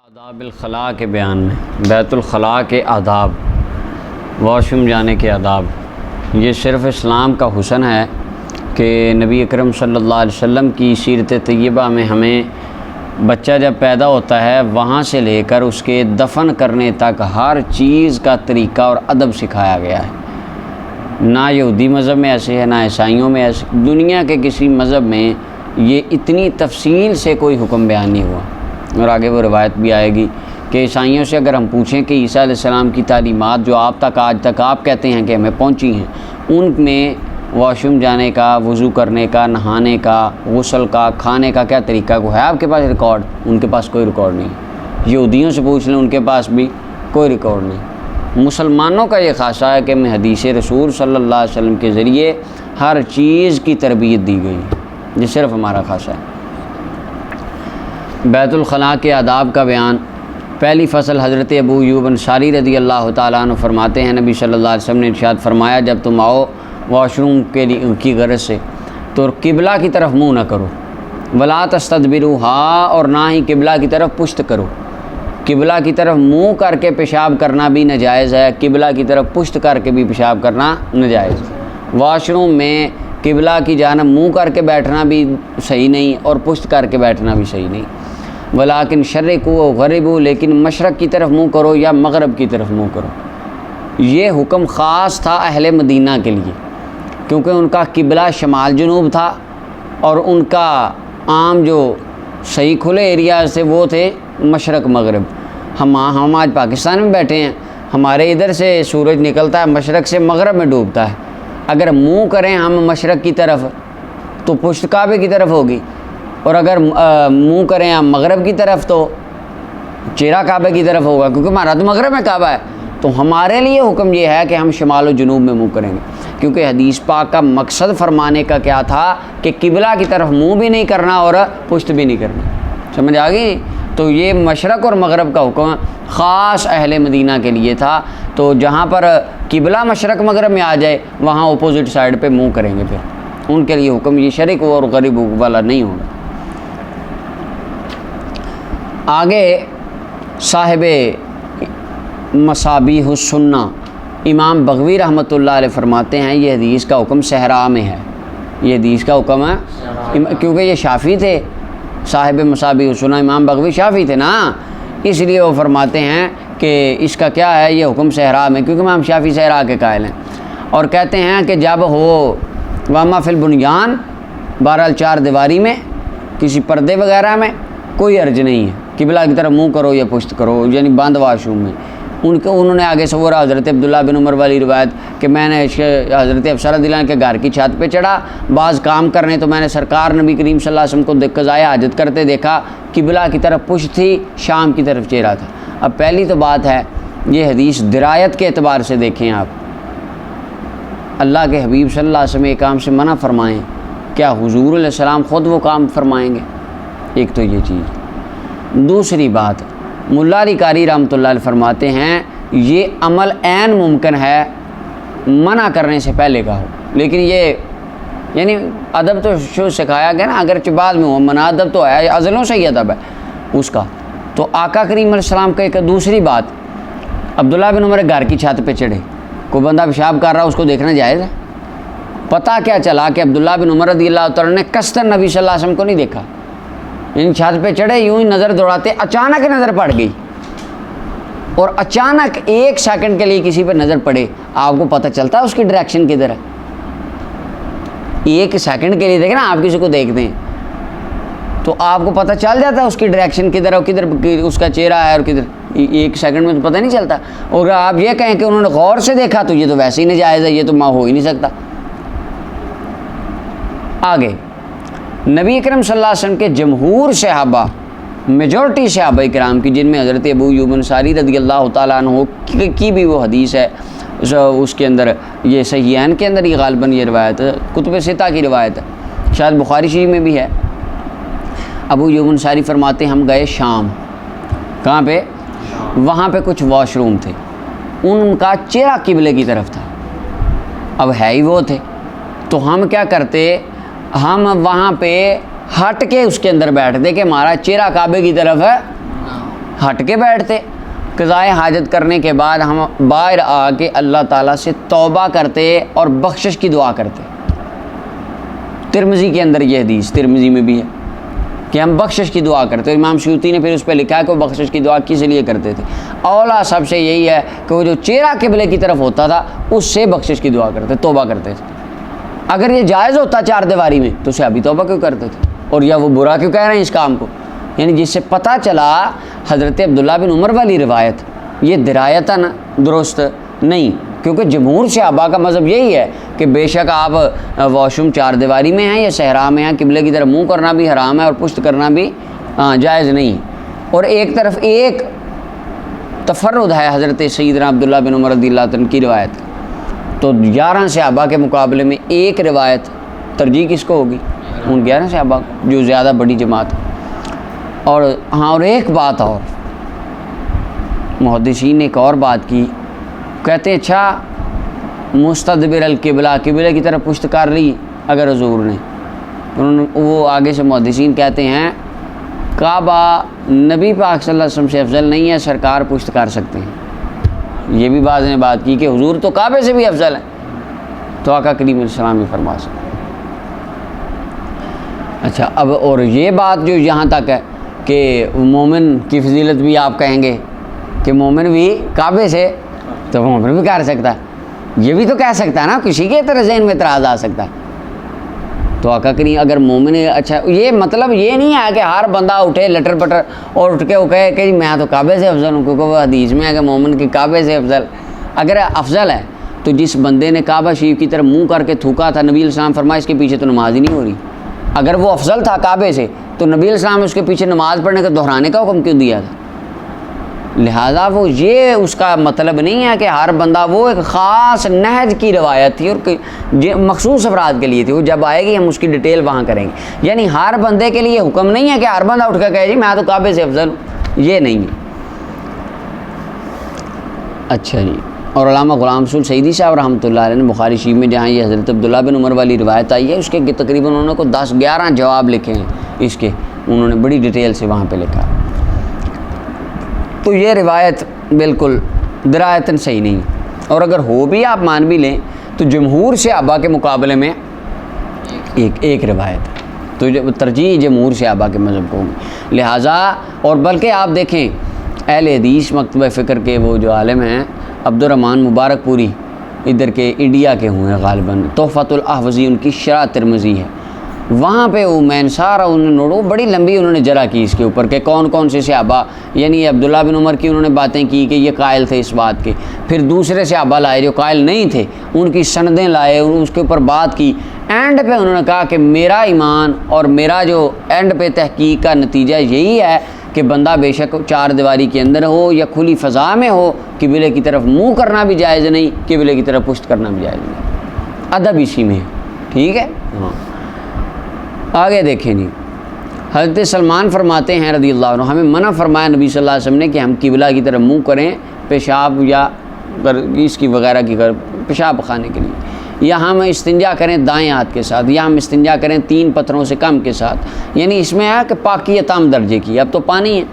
آداب الخلاء کے بیان میں بیت الخلاء کے آداب، واش روم جانے کے آداب، یہ صرف اسلام کا حسن ہے کہ نبی اکرم صلی اللہ علیہ وسلم کی سیرت طیبہ میں ہمیں بچہ جب پیدا ہوتا ہے وہاں سے لے کر اس کے دفن کرنے تک ہر چیز کا طریقہ اور ادب سکھایا گیا ہے۔ نہ یہودی مذہب میں ایسے ہے، نہ عیسائیوں میں ایسے، دنیا کے کسی مذہب میں یہ اتنی تفصیل سے کوئی حکم بیان نہیں ہوا۔ اور آگے وہ روایت بھی آئے گی کہ عیسائیوں سے اگر ہم پوچھیں کہ عیسیٰ علیہ السلام کی تعلیمات جو آپ تک آج تک آپ کہتے ہیں کہ ہمیں پہنچی ہیں، ان میں واش روم جانے کا، وضو کرنے کا، نہانے کا، غسل کا، کھانے کا کیا طریقہ کو ہے آپ کے پاس ریکارڈ؟ ان کے پاس کوئی ریکارڈ نہیں۔ یہودیوں سے پوچھ لیں، ان کے پاس بھی کوئی ریکارڈ نہیں۔ مسلمانوں کا یہ خاصہ ہے کہ ہمیں حدیث رسول صلی اللہ علیہ وسلم کے ذریعے ہر چیز کی تربیت دی گئی ہے، یہ صرف ہمارا خاصہ ہے۔ بیت الخلاء کے آداب کا بیان، پہلی فصل حضرت ابو ایوب انصاری رضی اللہ تعالیٰ عنہ فرماتے ہیں، نبی صلی اللہ علیہ وسلم نے ارشاد فرمایا، جب تم آؤ واش روم کے لیے کی غرض سے تو قبلہ کی طرف منہ نہ کرو، ولا تستدبروہا، اور نہ ہی قبلہ کی طرف پشت کرو۔ قبلہ کی طرف منہ کر کے پیشاب کرنا بھی ناجائز ہے، قبلہ کی طرف پشت کر کے بھی پیشاب کرنا ناجائز ہے۔ واش روم میں قبلہ کی جانب منہ کر کے بیٹھنا بھی صحیح نہیں اور پشت کر کے بیٹھنا بھی صحیح نہیں۔ ولیکن شرقوا وغربوا، لیکن مشرق کی طرف منہ کرو یا مغرب کی طرف منہ کرو۔ یہ حکم خاص تھا اہل مدینہ کے لیے، کیونکہ ان کا قبلہ شمال جنوب تھا اور ان کا عام جو صحیح کھلے ایریاز تھے وہ تھے مشرق مغرب۔ ہم آج پاکستان میں بیٹھے ہیں، ہمارے ادھر سے سورج نکلتا ہے مشرق سے مغرب میں ڈوبتا ہے، اگر منہ کریں ہم مشرق کی طرف تو پشت کعبے کی طرف ہوگی، اور اگر منہ کریں ہم مغرب کی طرف تو چہرہ کعبے کی طرف ہوگا، کیونکہ ہمارا تو مغرب میں کعبہ ہے۔ تو ہمارے لیے حکم یہ ہے کہ ہم شمال و جنوب میں منہ کریں گے، کیونکہ حدیث پاک کا مقصد فرمانے کا کیا تھا کہ قبلہ کی طرف منہ بھی نہیں کرنا اور پشت بھی نہیں کرنا۔ سمجھ آ گئی؟ تو یہ مشرق اور مغرب کا حکم خاص اہل مدینہ کے لیے تھا، تو جہاں پر قبلہ مشرق مغرب میں آ جائے وہاں اپوزٹ سائڈ پہ منہ کریں گے، پھر ان کے لیے حکم یہ شرق اور غرب والا نہیں ہوگا۔ آگے صاحب مصابیح السنہ امام بغوی رحمۃ اللہ علیہ فرماتے ہیں، یہ حدیث کا حکم صحرا میں ہے، یہ حدیث کا حکم ہے کیونکہ یہ شافعی تھے، صاحب مصابیح السنہ امام بغوی شافعی تھے نا، اس لیے وہ فرماتے ہیں کہ اس کا کیا ہے، یہ حکم صحرا میں، کیونکہ امام شافعی صحرا کے قائل ہیں، اور کہتے ہیں کہ جب ہو واما فی البنیان، بہرحال چار دیواری میں کسی پردے وغیرہ میں کوئی عرض نہیں ہے، قبلہ کی طرف منہ کرو یا پشت کرو، یعنی بند واش روم میں۔ انہوں نے آگے سورہ حضرت عبداللہ بن عمر والی روایت کہ میں نے حضرت افسر رضی اللہ عنہ کے گھر کی چھت پہ چڑھا بعض کام کرنے، تو میں نے سرکار نبی کریم صلی اللہ علیہ وسلم کو قضائے حاجت کرتے دیکھا، قبلہ کی طرف پشت تھی، شام کی طرف چہرہ تھا۔ اب پہلی تو بات ہے یہ حدیث درایت کے اعتبار سے دیکھیں آپ، اللہ کے حبیب صلی اللہ علیہ وسلم ایک کام سے منع فرمائیں، کیا حضور علیہ السلام خود وہ کام فرمائیں گے؟ ایک تو یہ چیز۔ دوسری بات، ملا علی قاری رحمۃ اللہ علیہ فرماتے ہیں یہ عمل عین ممکن ہے منع کرنے سے پہلے کا ہو، لیکن یہ یعنی ادب تو شو سکھایا گیا نا، اگرچہ بعد میں ہو، منع ادب تو ہے، ازلوں سے ہی ادب ہے اس کا۔ تو آقا کریم علیہ السلام کا ایک دوسری بات، عبداللہ بن عمر گھر کی چھت پہ چڑھے، کوئی بندہ پیشاب کر رہا اس کو دیکھنا جائز ہے؟ پتہ کیا چلا کہ عبداللہ بن عمر رضی اللہ تعالیٰ نے قصداً نبی صلی اللہ علیہ وسلم کو نہیں دیکھا، ان چھت پہ چڑھے یوں ہی نظر دوڑاتے اچانک نظر پڑ گئی، اور اچانک ایک سیکنڈ کے لیے کسی پہ نظر پڑے آپ کو پتہ چلتا ہے اس کی ڈائریکشن کدھر ہے؟ ایک سیکنڈ کے لیے دیکھیں نا، آپ کسی کو دیکھتے ہیں تو آپ کو پتہ چل جاتا ہے اس کی ڈائریکشن کدھر ہے اور کدھر اس کا چہرہ ہے، اور کدھر ایک سیکنڈ میں تو پتہ نہیں چلتا۔ اور آپ یہ کہیں کہ انہوں نے غور سے دیکھا تو یہ تو ویسے ہی ناجائز ہے، یہ تو ہو ہی نہیں سکتا۔ آگے نبی اکرم صلی اللہ علیہ وسلم کے جمہور صحابہ، میجورٹی صحابہ کرام کی، جن میں حضرت ابو ایوب انصاری رضی اللہ تعالیٰ عنہ کی بھی وہ حدیث ہے، اس کے اندر یہ صحیحین کے اندر یہ غالباً یہ روایت ہے، کتب ستہ کی روایت ہے، شاید بخاری شریف میں بھی ہے۔ ابو ایوب انصاری فرماتے ہیں ہم گئے شام، کہاں پہ؟ وہاں پہ کچھ واش روم تھے، ان کا چہرہ قبلے کی طرف تھا، اب ہے ہی وہ تھے، تو ہم کیا کرتے، ہم وہاں پہ ہٹ کے اس کے اندر بیٹھتے کہ ہمارا چہرہ کعبے کی طرف ہٹ کے بیٹھتے، قضائے حاجت کرنے کے بعد ہم باہر آ کے اللہ تعالیٰ سے توبہ کرتے اور بخشش کی دعا کرتے۔ ترمذی کے اندر یہ حدیث ترمذی میں بھی ہے کہ ہم بخشش کی دعا کرتے۔ امام سیوطی نے پھر اس پہ لکھا ہے کہ وہ بخشش کی دعا کس لیے کرتے تھے؟ اولا سب سے یہی ہے کہ وہ جو چہرہ قبلے کی طرف ہوتا تھا اس سے بخشش کی دعا کرتے، توبہ کرتے تھے۔ اگر یہ جائز ہوتا چار دیواری میں تو صحابی توبہ کیوں کرتے تھے؟ اور یا وہ برا کیوں کہہ رہے ہیں اس کام کو؟ یعنی جس سے پتہ چلا حضرت عبداللہ بن عمر والی روایت یہ درایتاً درست نہیں، کیونکہ جمہور صحابہ کا مذہب یہی ہے کہ بے شک آپ واش روم چار دیواری میں ہیں یا صحرا میں ہیں، قبلے کی طرف منہ کرنا بھی حرام ہے اور پشت کرنا بھی جائز نہیں۔ اور ایک طرف ایک تفرد ہے حضرت سیدنا عبداللہ بن عمر رضی اللہ عنہ کی روایت، تو 11 صحابہ کے مقابلے میں ایک روایت ترجیح کس کو ہوگی؟ ان 11 صحابہ کو، جو زیادہ بڑی جماعت۔ اور ہاں، اور ایک بات اور محدثین نے ایک اور بات کی، کہتے ہیں اچھا مستدبر القبلہ، قبلے کی طرف پشت کر لی اگر حضور نے، انہوں نے وہ آگے سے محدثین کہتے ہیں کعبہ نبی پاک صلی اللہ علیہ وسلم سے افضل نہیں ہے، سرکار پشت کر سکتے ہیں۔ یہ بھی بعض نے بات کی کہ حضور تو کعبے سے بھی افضل ہے، تو آقا کریم علیہ السلام بھی فرما سکتے۔ اچھا، اب اور یہ بات جو یہاں تک ہے کہ مومن کی فضیلت بھی آپ کہیں گے کہ مومن بھی کعبے سے، تو مومن بھی کر سکتا ہے، یہ بھی تو کہہ سکتا ہے نا، کسی کے طرح ذہن میں اعتراض آ سکتا ہے۔ تو آقا کریم اگر مومن، اچھا یہ مطلب یہ نہیں ہے کہ ہر بندہ اٹھے لٹر پٹر اور اٹھ کے وہ کہے کہ میں تو کعبے سے افضل ہوں، کیونکہ وہ حدیث میں ہے کہ مومن کی کعبے سے افضل۔ اگر افضل ہے تو جس بندے نے کعبہ شریف کی طرف منہ کر کے تھوکا تھا، نبی علیہ السلام فرمایا اس کے پیچھے تو نماز ہی نہیں ہو رہی۔ اگر وہ افضل تھا کعبے سے تو نبی علیہ السلام نے اس کے پیچھے نماز پڑھنے کا دہرانے کا حکم کیوں دیا تھا؟ لہٰذا وہ یہ اس کا مطلب نہیں ہے کہ ہر بندہ، وہ ایک خاص نہج کی روایت تھی اور مخصوص افراد کے لیے تھی، وہ جب آئے گی ہم اس کی ڈیٹیل وہاں کریں گے۔ یعنی ہر بندے کے لیے حکم نہیں ہے کہ ہر بندہ اٹھ کے کہے جی میں تو کعبے سے افضل ہوں، یہ نہیں ہے۔ اچھا جی، اور علامہ غلام رسول سعیدی صاحب رحمۃ اللہ علیہ نے بخاری شریف میں جہاں یہ حضرت عبداللہ بن عمر والی روایت آئی ہے، اس کے تقریباً انہوں نے کو 10-11 جواب لکھے ہیں اس کے، انہوں نے بڑی ڈیٹیل سے وہاں پہ لکھا۔ تو یہ روایت بالکل درایتاً صحیح نہیں، اور اگر ہو بھی آپ مان بھی لیں تو جمہور صحابہ کے مقابلے میں ایک روایت ہے، تو ترجیح جمہور صحابہ کے مذہب کو ہوگی۔ لہٰذا اور بلکہ آپ دیکھیں اہل حدیث مکتبہ فکر کے وہ جو عالم ہیں عبد الرحمن مبارک پوری، ادھر کے انڈیا کے ہوئے ہیں غالباً، تحفۃ الاحوذی ان کی شرح ترمذی ہے، وہاں پہ وہ میں سارا انہوں نے نوٹ، بڑی لمبی انہوں نے جرح کی اس کے اوپر کہ کون کون سے صحابہ، یعنی عبداللہ بن عمر کی انہوں نے باتیں کی کہ یہ قائل تھے اس بات کے، پھر دوسرے صحابہ لائے جو قائل نہیں تھے، ان کی سندیں لائے، اس کے اوپر بات کی، اینڈ پہ انہوں نے کہا کہ میرا ایمان اور میرا جو اینڈ پہ تحقیق کا نتیجہ یہی ہے کہ بندہ بے شک چار دیواری کے اندر ہو یا کھلی فضا میں ہو، قبلے کی طرف منہ کرنا بھی جائز نہیں، قبلے کی طرف پشت کرنا بھی جائز نہیں، ادب اسی میں ہے، ٹھیک ہے۔ ہاں، آگے دیکھیں جی، حضرت سلمان فرماتے ہیں رضی اللہ عنہ، ہمیں منع فرمایا نبی صلی اللہ علیہ وسلم نے کہ ہم قبلہ کی طرف منہ کریں پیشاب یا اس کی وغیرہ کی پیشاب خانے کے لیے، یا ہم استنجا کریں دائیں ہاتھ کے ساتھ، یا ہم استنجا کریں 3 پتھروں سے کم کے ساتھ، یعنی اس میں ہے کہ پاکی تام درجے کی، اب تو پانی ہے،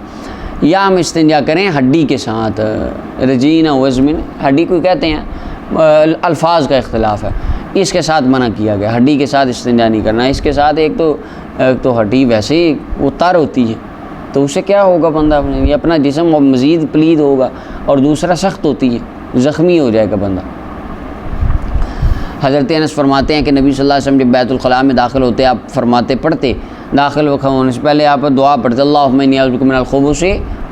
یا ہم استنجا کریں ہڈی کے ساتھ، رجین وزمن، ہڈی کو کہتے ہیں، الفاظ کا اختلاف ہے، اس کے ساتھ منع کیا گیا، ہڈی کے ساتھ استنجا نہیں کرنا، اس کے ساتھ ایک تو ہڈی ویسے ہی وہ تر ہوتی ہے تو اس سے کیا ہوگا، بندہ یہ اپنا جسم مزید پلید ہوگا، اور دوسرا سخت ہوتی ہے، زخمی ہو جائے گا بندہ۔ حضرت انس فرماتے ہیں کہ نبی صلی اللہ علیہ وسلم جب بیت الخلاء میں داخل ہوتے آپ فرماتے پڑھتے، داخل ہونے سے پہلے آپ دعا پڑھتے، اللہم انی اعوذ بک من الخبث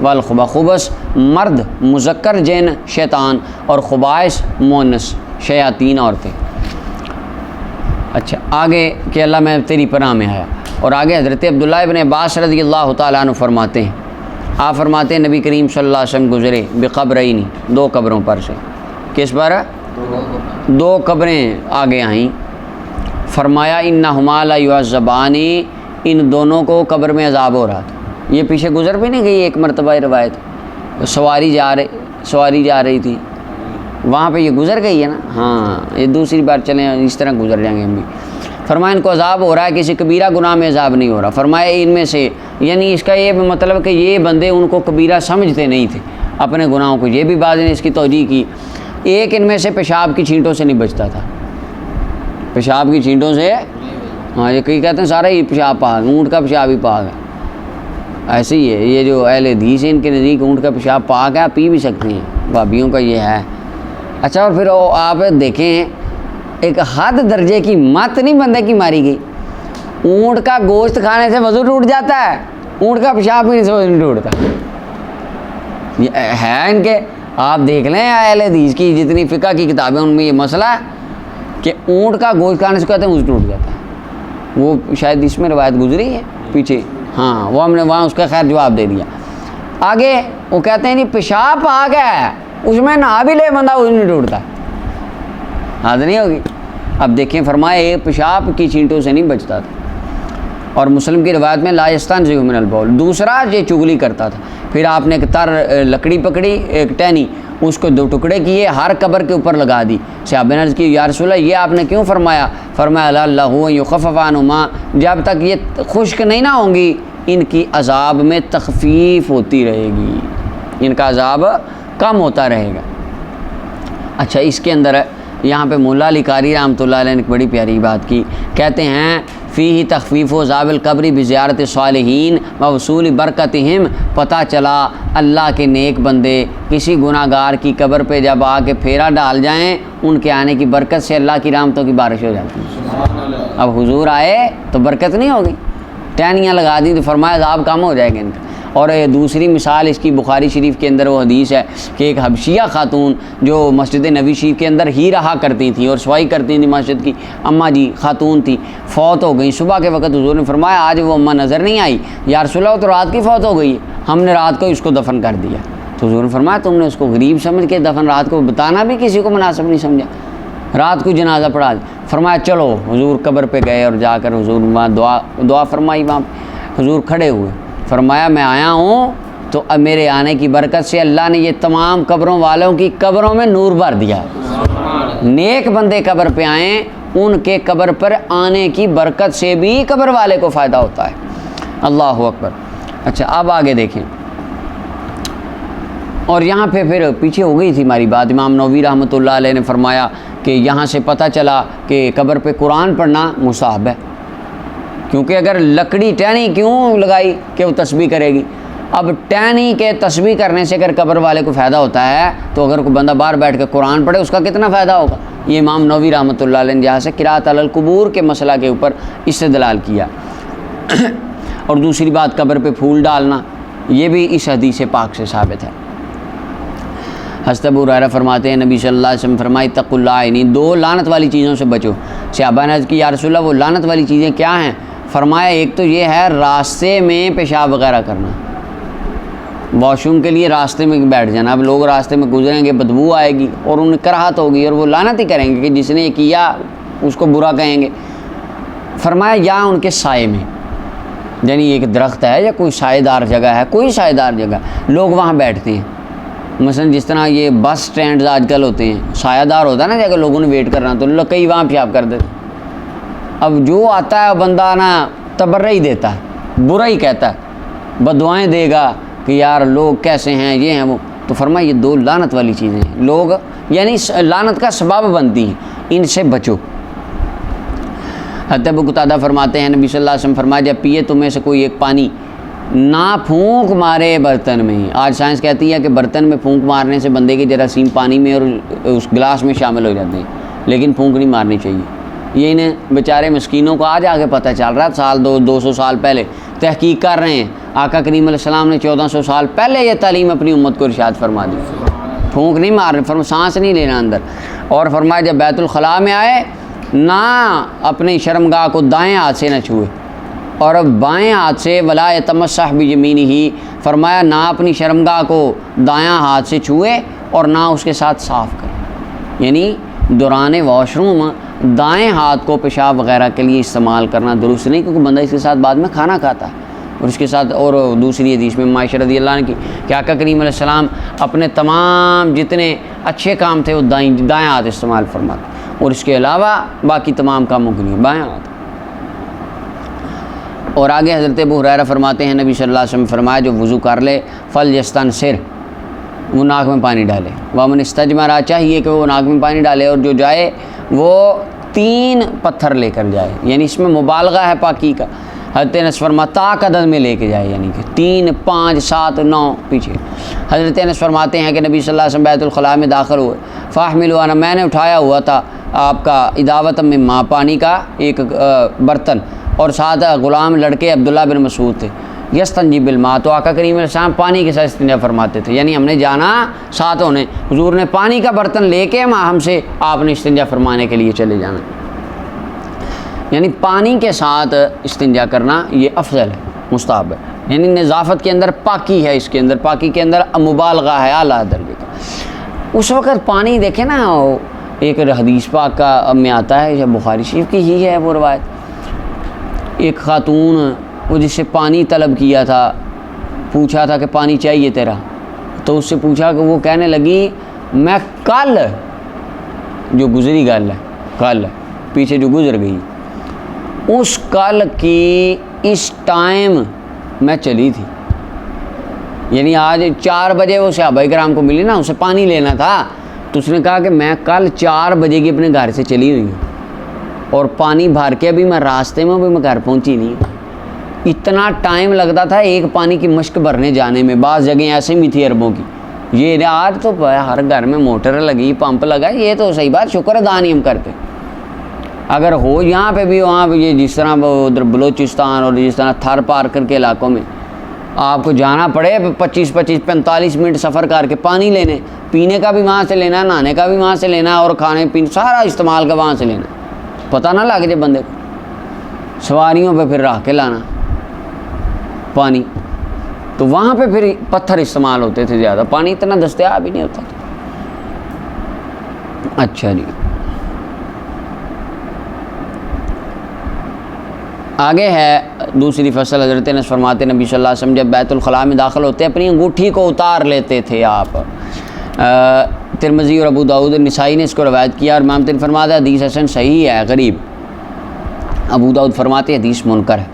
والخبث، خبث مرد مذکر جن شیطان، اور خبائث مؤنث شیاطین عورتیں۔ اچھا آگے کہ اللہ میں تیری پناہ میں آیا، اور آگے حضرت عبداللہ ابن عباس رضی اللہ تعالیٰ عنہ فرماتے ہیں، آپ فرماتے ہیں نبی کریم صلی اللہ علیہ وسلم گزرے بقبرین، 2 قبروں پر سے، کس پر؟ 2 قبریں آگے آئیں، فرمایا انہما لا یعذبان، ان دونوں کو قبر میں عذاب ہو رہا تھا۔ یہ پیچھے گزر بھی نہیں گئی ایک مرتبہ روایت، سواری جا رہی تھی، وہاں پہ یہ گزر گئی ہے نا، ہاں یہ دوسری بار چلیں اس طرح گزر جائیں گے ہم بھی۔ فرمایا ان کو عذاب ہو رہا ہے، کسی کبیرہ گناہ میں عذاب نہیں ہو رہا۔ فرمایا ان میں سے، یعنی اس کا یہ مطلب کہ یہ بندے ان کو کبیرہ سمجھتے نہیں تھے اپنے گناہوں کو۔ یہ بھی بعض نے اس کی توجیہ کی۔ ایک ان میں سے پیشاب کی چھینٹوں سے نہیں بچتا تھا، پیشاب کی چھینٹوں سے، ہاں یہ کئی کہتے ہیں سارا ہی پیشاب پاک، اونٹ کا پیشاب ہی پاک ہے، ایسے ہی ہے۔ یہ جو اہل حدیث ہیں ان کے نزدیک اونٹ کا پیشاب پاک ہے، پی بھی سکتے ہیں، بھابیوں کا یہ ہے۔ اچھا، اور پھر آپ دیکھیں ایک حد درجے کی مت نہیں بندے کی ماری گئی۔ اونٹ کا گوشت کھانے سے وضو ٹوٹ جاتا ہے، اونٹ کا پیشاب پینے سے وضو نہیں ٹوٹتا۔ یہ ہے ان کے، آپ دیکھ لیں اہل حدیث کی جتنی فقہ کی کتابیں ان میں یہ مسئلہ ہے کہ اونٹ کا گوشت کھانے سے کہتے ہیں وضو ٹوٹ جاتا ہے۔ وہ شاید اس میں روایت گزری ہے پیچھے، ہاں وہ ہم نے وہاں اس کا خیر جواب دے دیا۔ آگے وہ کہتے ہیں نہیں پیشاب پاک ہے، اس میں نہا بھی لے بندہ وضو نہیں ٹوٹتا، حد نہیں ہوگی۔ اب دیکھیں فرمایا ایک پیشاب کی چھینٹوں سے نہیں بچتا تھا، اور مسلم کی روایت میں لا یستنزہ من البول۔ دوسرا یہ چغلی کرتا تھا۔ پھر آپ نے ایک تر لکڑی پکڑی، ایک ٹہنی، اس کو 2 ٹکڑے کیے، ہر قبر کے اوپر لگا دی۔ صحابہ نے عرض کی یا رسول اللہ یہ آپ نے کیوں فرمایا؟ فرمایا اللہ یخفف عنہما، جب تک یہ خشک نہیں نہ ہوں گی ان کی عذاب میں تخفیف ہوتی رہے گی، ان کا عذاب کم ہوتا رہے گا۔ اچھا، اس کے اندر یہاں پہ مولا علی قاری رحمۃ اللہ علیہ نے ایک بڑی پیاری بات کی، کہتے ہیں فیہ تخفیف و عذاب القبر بزیارت صالحین و وصول برکتہم۔ پتہ چلا اللہ کے نیک بندے کسی گناہ گار کی قبر پہ جب آ کے پھیرا ڈال جائیں، ان کے آنے کی برکت سے اللہ کی رحمتوں کی بارش ہو جاتی ہے۔ اب حضور آئے تو برکت نہیں ہوگی، ٹہنیاں لگا دیں تو فرمایا عذاب کم ہو جائے گا ان کا۔ اور دوسری مثال اس کی بخاری شریف کے اندر وہ حدیث ہے کہ ایک حبشیہ خاتون جو مسجد نبی شریف کے اندر ہی رہا کرتی تھیں اور صفائی کرتی تھیں مسجد کی، اماں جی خاتون تھی، فوت ہو گئیں۔ صبح کے وقت حضور نے فرمایا آج وہ اماں نظر نہیں آئی، یا رسول اللہ تو رات کی فوت ہو گئی ہے، ہم نے رات کو اس کو دفن کر دیا۔ تو حضور نے فرمایا تم نے اس کو غریب سمجھ کے دفن رات کو بتانا بھی کسی کو مناسب نہیں سمجھا، رات کو جنازہ پڑھا۔ فرمایا چلو، حضور قبر پہ گئے اور جا کر حضور وہاں دعا فرمائی، وہاں حضور کھڑے ہوئے، فرمایا میں آیا ہوں تو اب میرے آنے کی برکت سے اللہ نے یہ تمام قبروں والوں کی قبروں میں نور بھر دیا۔ نیک بندے قبر پہ آئیں، ان کے قبر پر آنے کی برکت سے بھی قبر والے کو فائدہ ہوتا ہے۔ اللہ اکبر۔ اچھا، اب آگے دیکھیں، اور یہاں پہ پھر پیچھے ہو گئی تھی ہماری بات، امام نووی رحمۃ اللہ علیہ نے فرمایا کہ یہاں سے پتہ چلا کہ قبر پہ قرآن پڑھنا مستحب ہے، کیونکہ اگر لکڑی ٹہنی کیوں لگائی کہ وہ تسبیح کرے گی؟ اب ٹہنی کے تسبیح کرنے سے اگر قبر والے کو فائدہ ہوتا ہے تو اگر کوئی بندہ باہر بیٹھ کے قرآن پڑھے اس کا کتنا فائدہ ہوگا؟ یہ امام نووی رحمۃ اللہ علیہ نے جہاں سے قراءت علی القبور کے مسئلہ کے اوپر استدلال کیا۔ اور دوسری بات قبر پہ پھول ڈالنا، یہ بھی اس حدیث پاک سے ثابت ہے۔ حضرت ابو ہریرہ فرماتے ہیں نبی صلی اللہ علیہ وسلم فرمائی اتقوا اللعینین، 2 لعنت والی چیزوں سے بچو۔ صحابہ نے عرض کی یا رسول اللہ وہ لعنت والی چیزیں کیا ہیں؟ فرمایا ایک تو یہ ہے راستے میں پیشاب وغیرہ کرنا، واش روم کے لیے راستے میں بیٹھ جانا۔ اب لوگ راستے میں گزریں گے، بدبو آئے گی اور انہیں کراہت ہوگی اور وہ لعنت ہی کریں گے کہ جس نے یہ کیا اس کو برا کہیں گے۔ فرمایا یا ان کے سائے میں، یعنی ایک درخت ہے یا کوئی سائے دار جگہ ہے، کوئی سائے دار جگہ لوگ وہاں بیٹھتے ہیں، مثلا جس طرح یہ بس سٹینڈز آج کل ہوتے ہیں، سایہ دار ہوتا ہے نا جگہ لوگوں نے ویٹ کرنا تو لوگ کئی وہاں پیشاب کر دیتے۔ اب جو آتا ہے بندہ نا تبرہ ہی دیتا ہے، برا ہی کہتا ہے، بددعائیں دے گا کہ یار لوگ کیسے ہیں، یہ ہیں وہ۔ تو فرمایا یہ 2 لعنت والی چیزیں ہیں، لوگ یعنی لعنت کا سبب بنتی ہیں، ان سے بچو۔ حضرت ابو قتادہ فرماتے ہیں نبی صلی اللہ علیہ وسلم فرمایا جب پیے تمہیں سے کوئی ایک پانی نہ پھونک مارے برتن میں۔ آج سائنس کہتی ہے کہ برتن میں پھونک مارنے سے بندے کے جراثیم پانی میں اور اس گلاس میں شامل ہو جاتے ہیں، لیکن پھونک نہیں مارنی چاہیے۔ یہ انہیں بیچارے مسکینوں کو آج آگے پتہ چل رہا ہے، سال 200 سال پہلے تحقیق کر رہے ہیں۔ آقا کریم علیہ السلام نے 1400 سال پہلے یہ تعلیم اپنی امت کو ارشاد فرما دی، پھونک نہیں مارنے، سانس نہیں لینا اندر۔ اور فرمایا جب بیت الخلاء میں آئے نہ اپنی شرمگاہ کو دائیں ہاتھ سے نہ چھوئے، اور بائیں ہاتھ سے ولا یتمسح بیمینہ، فرمایا نہ اپنی شرمگاہ کو دایاں ہاتھ سے چھوئے اور نہ اس کے ساتھ صاف کرے، یعنی دوران واش روم دائیں ہاتھ کو پیشاب وغیرہ کے لیے استعمال کرنا درست نہیں، کیونکہ بندہ اس کے ساتھ بعد میں کھانا کھاتا ہے۔ اور اس کے ساتھ اور دوسری حدیث میں عائشہ رضی اللہ عنہ کی کہ آقا کریم علیہ السلام اپنے تمام جتنے اچھے کام تھے وہ دائیں ہاتھ استعمال فرماتے، اور اس کے علاوہ باقی تمام کاموں کے لیے بائیں ہاتھ۔ اور آگے حضرت ابو ہریرہ فرماتے ہیں نبی صلی اللہ علیہ وسلم فرمایا جو وضو کر لے فلیستنصر، وہ ناک میں پانی ڈالے، ومن استجمر، چاہیے کہ وہ ناک میں پانی ڈالے، اور جو جائے وہ 3 پتھر لے کر جائے، یعنی اس میں مبالغہ ہے پاکی کا۔ حضرت انس فرماتا عدد میں لے کے جائے، یعنی کہ 3 5 7 9 پیچھے۔ حضرت انس فرماتے ہیں کہ نبی صلی اللہ علیہ وسلم بیت الخلاء میں داخل ہوئے، فاحملوا، میں نے اٹھایا ہوا تھا آپ کا اداوت میں ماں، پانی کا ایک برتن، اور ساتھ غلام لڑکے عبداللہ بن مسعود تھے، یستنجی بالماء، تو آقا کریم علیہ السلام پانی کے ساتھ استنجا فرماتے تھے، یعنی ہم نے جانا ساتھ ہونے، حضور نے پانی کا برتن لے کے ہم سے آپ نے استنجا فرمانے کے لیے چلے جانا، یعنی پانی کے ساتھ استنجا کرنا یہ افضل ہے، مستحب ہے، یعنی نظافت کے اندر پاکی ہے، اس کے اندر پاکی کے اندر مبالغہ ہے اعلیٰ درجے کا۔ اس وقت پانی دیکھیں نا، ایک حدیث پاک کا میں آتا ہے، جب بخاری شریف کی ہی ہے وہ روایت، ایک خاتون وہ جس سے پانی طلب کیا تھا، پوچھا تھا کہ پانی چاہیے تیرا، تو اس سے پوچھا کہ وہ کہنے لگی میں کل جو گزری گل ہے، کل پیچھے جو گزر گئی، اس کل کی اس ٹائم میں چلی تھی، یعنی آج 4 بجے وہ صحابہ کرام کو ملی نا، اسے پانی لینا تھا، تو اس نے کہا کہ میں کل 4 بجے کی اپنے گھر سے چلی ہوئی ہوں، اور پانی بھر کے ابھی میں راستے میں بھی میں گھر پہنچی نہیں ہوں۔ اتنا ٹائم لگتا تھا ایک پانی کی مشک بھرنے جانے میں، بعض جگہیں ایسے بھی تھی عربوں کی، یہ آج تو ہر گھر میں موٹر لگی، پمپ لگا، یہ تو صحیح بات، شکر ادا نہیں ہم کرتے۔ اگر ہو یہاں پہ بھی وہاں پہ، یہ جس طرح ادھر بلوچستان اور جس طرح تھار پار کر کے علاقوں میں آپ کو جانا پڑے 25 45 منٹ سفر کر کے پانی لینے، پینے کا بھی وہاں سے لینا، نہانے کا بھی وہاں سے لینا، اور کھانے پینے سارا استعمال کا وہاں سے لینا، پتہ نہ لگ جائے بندے کو، سواریوں پہ پھر رہ کے لانا پانی، تو وہاں پہ پھر پتھر استعمال ہوتے تھے زیادہ، پانی اتنا دستیاب ہی نہیں ہوتا تھا۔ اچھا جی، آگے ہے دوسری فصل۔ حضرت انس فرماتے نبی صلی اللہ علیہ وسلم جب بیت الخلاء میں داخل ہوتے اپنی انگوٹھی کو اتار لیتے تھے آپ۔ ترمذی اور ابو داؤد نسائی نے اس کو روایت کیا، اور امام ترمذی فرماتے ہیں حدیث حسن صحیح ہے، غریب۔ ابو داؤد فرماتے ہیں حدیث منکر ہے،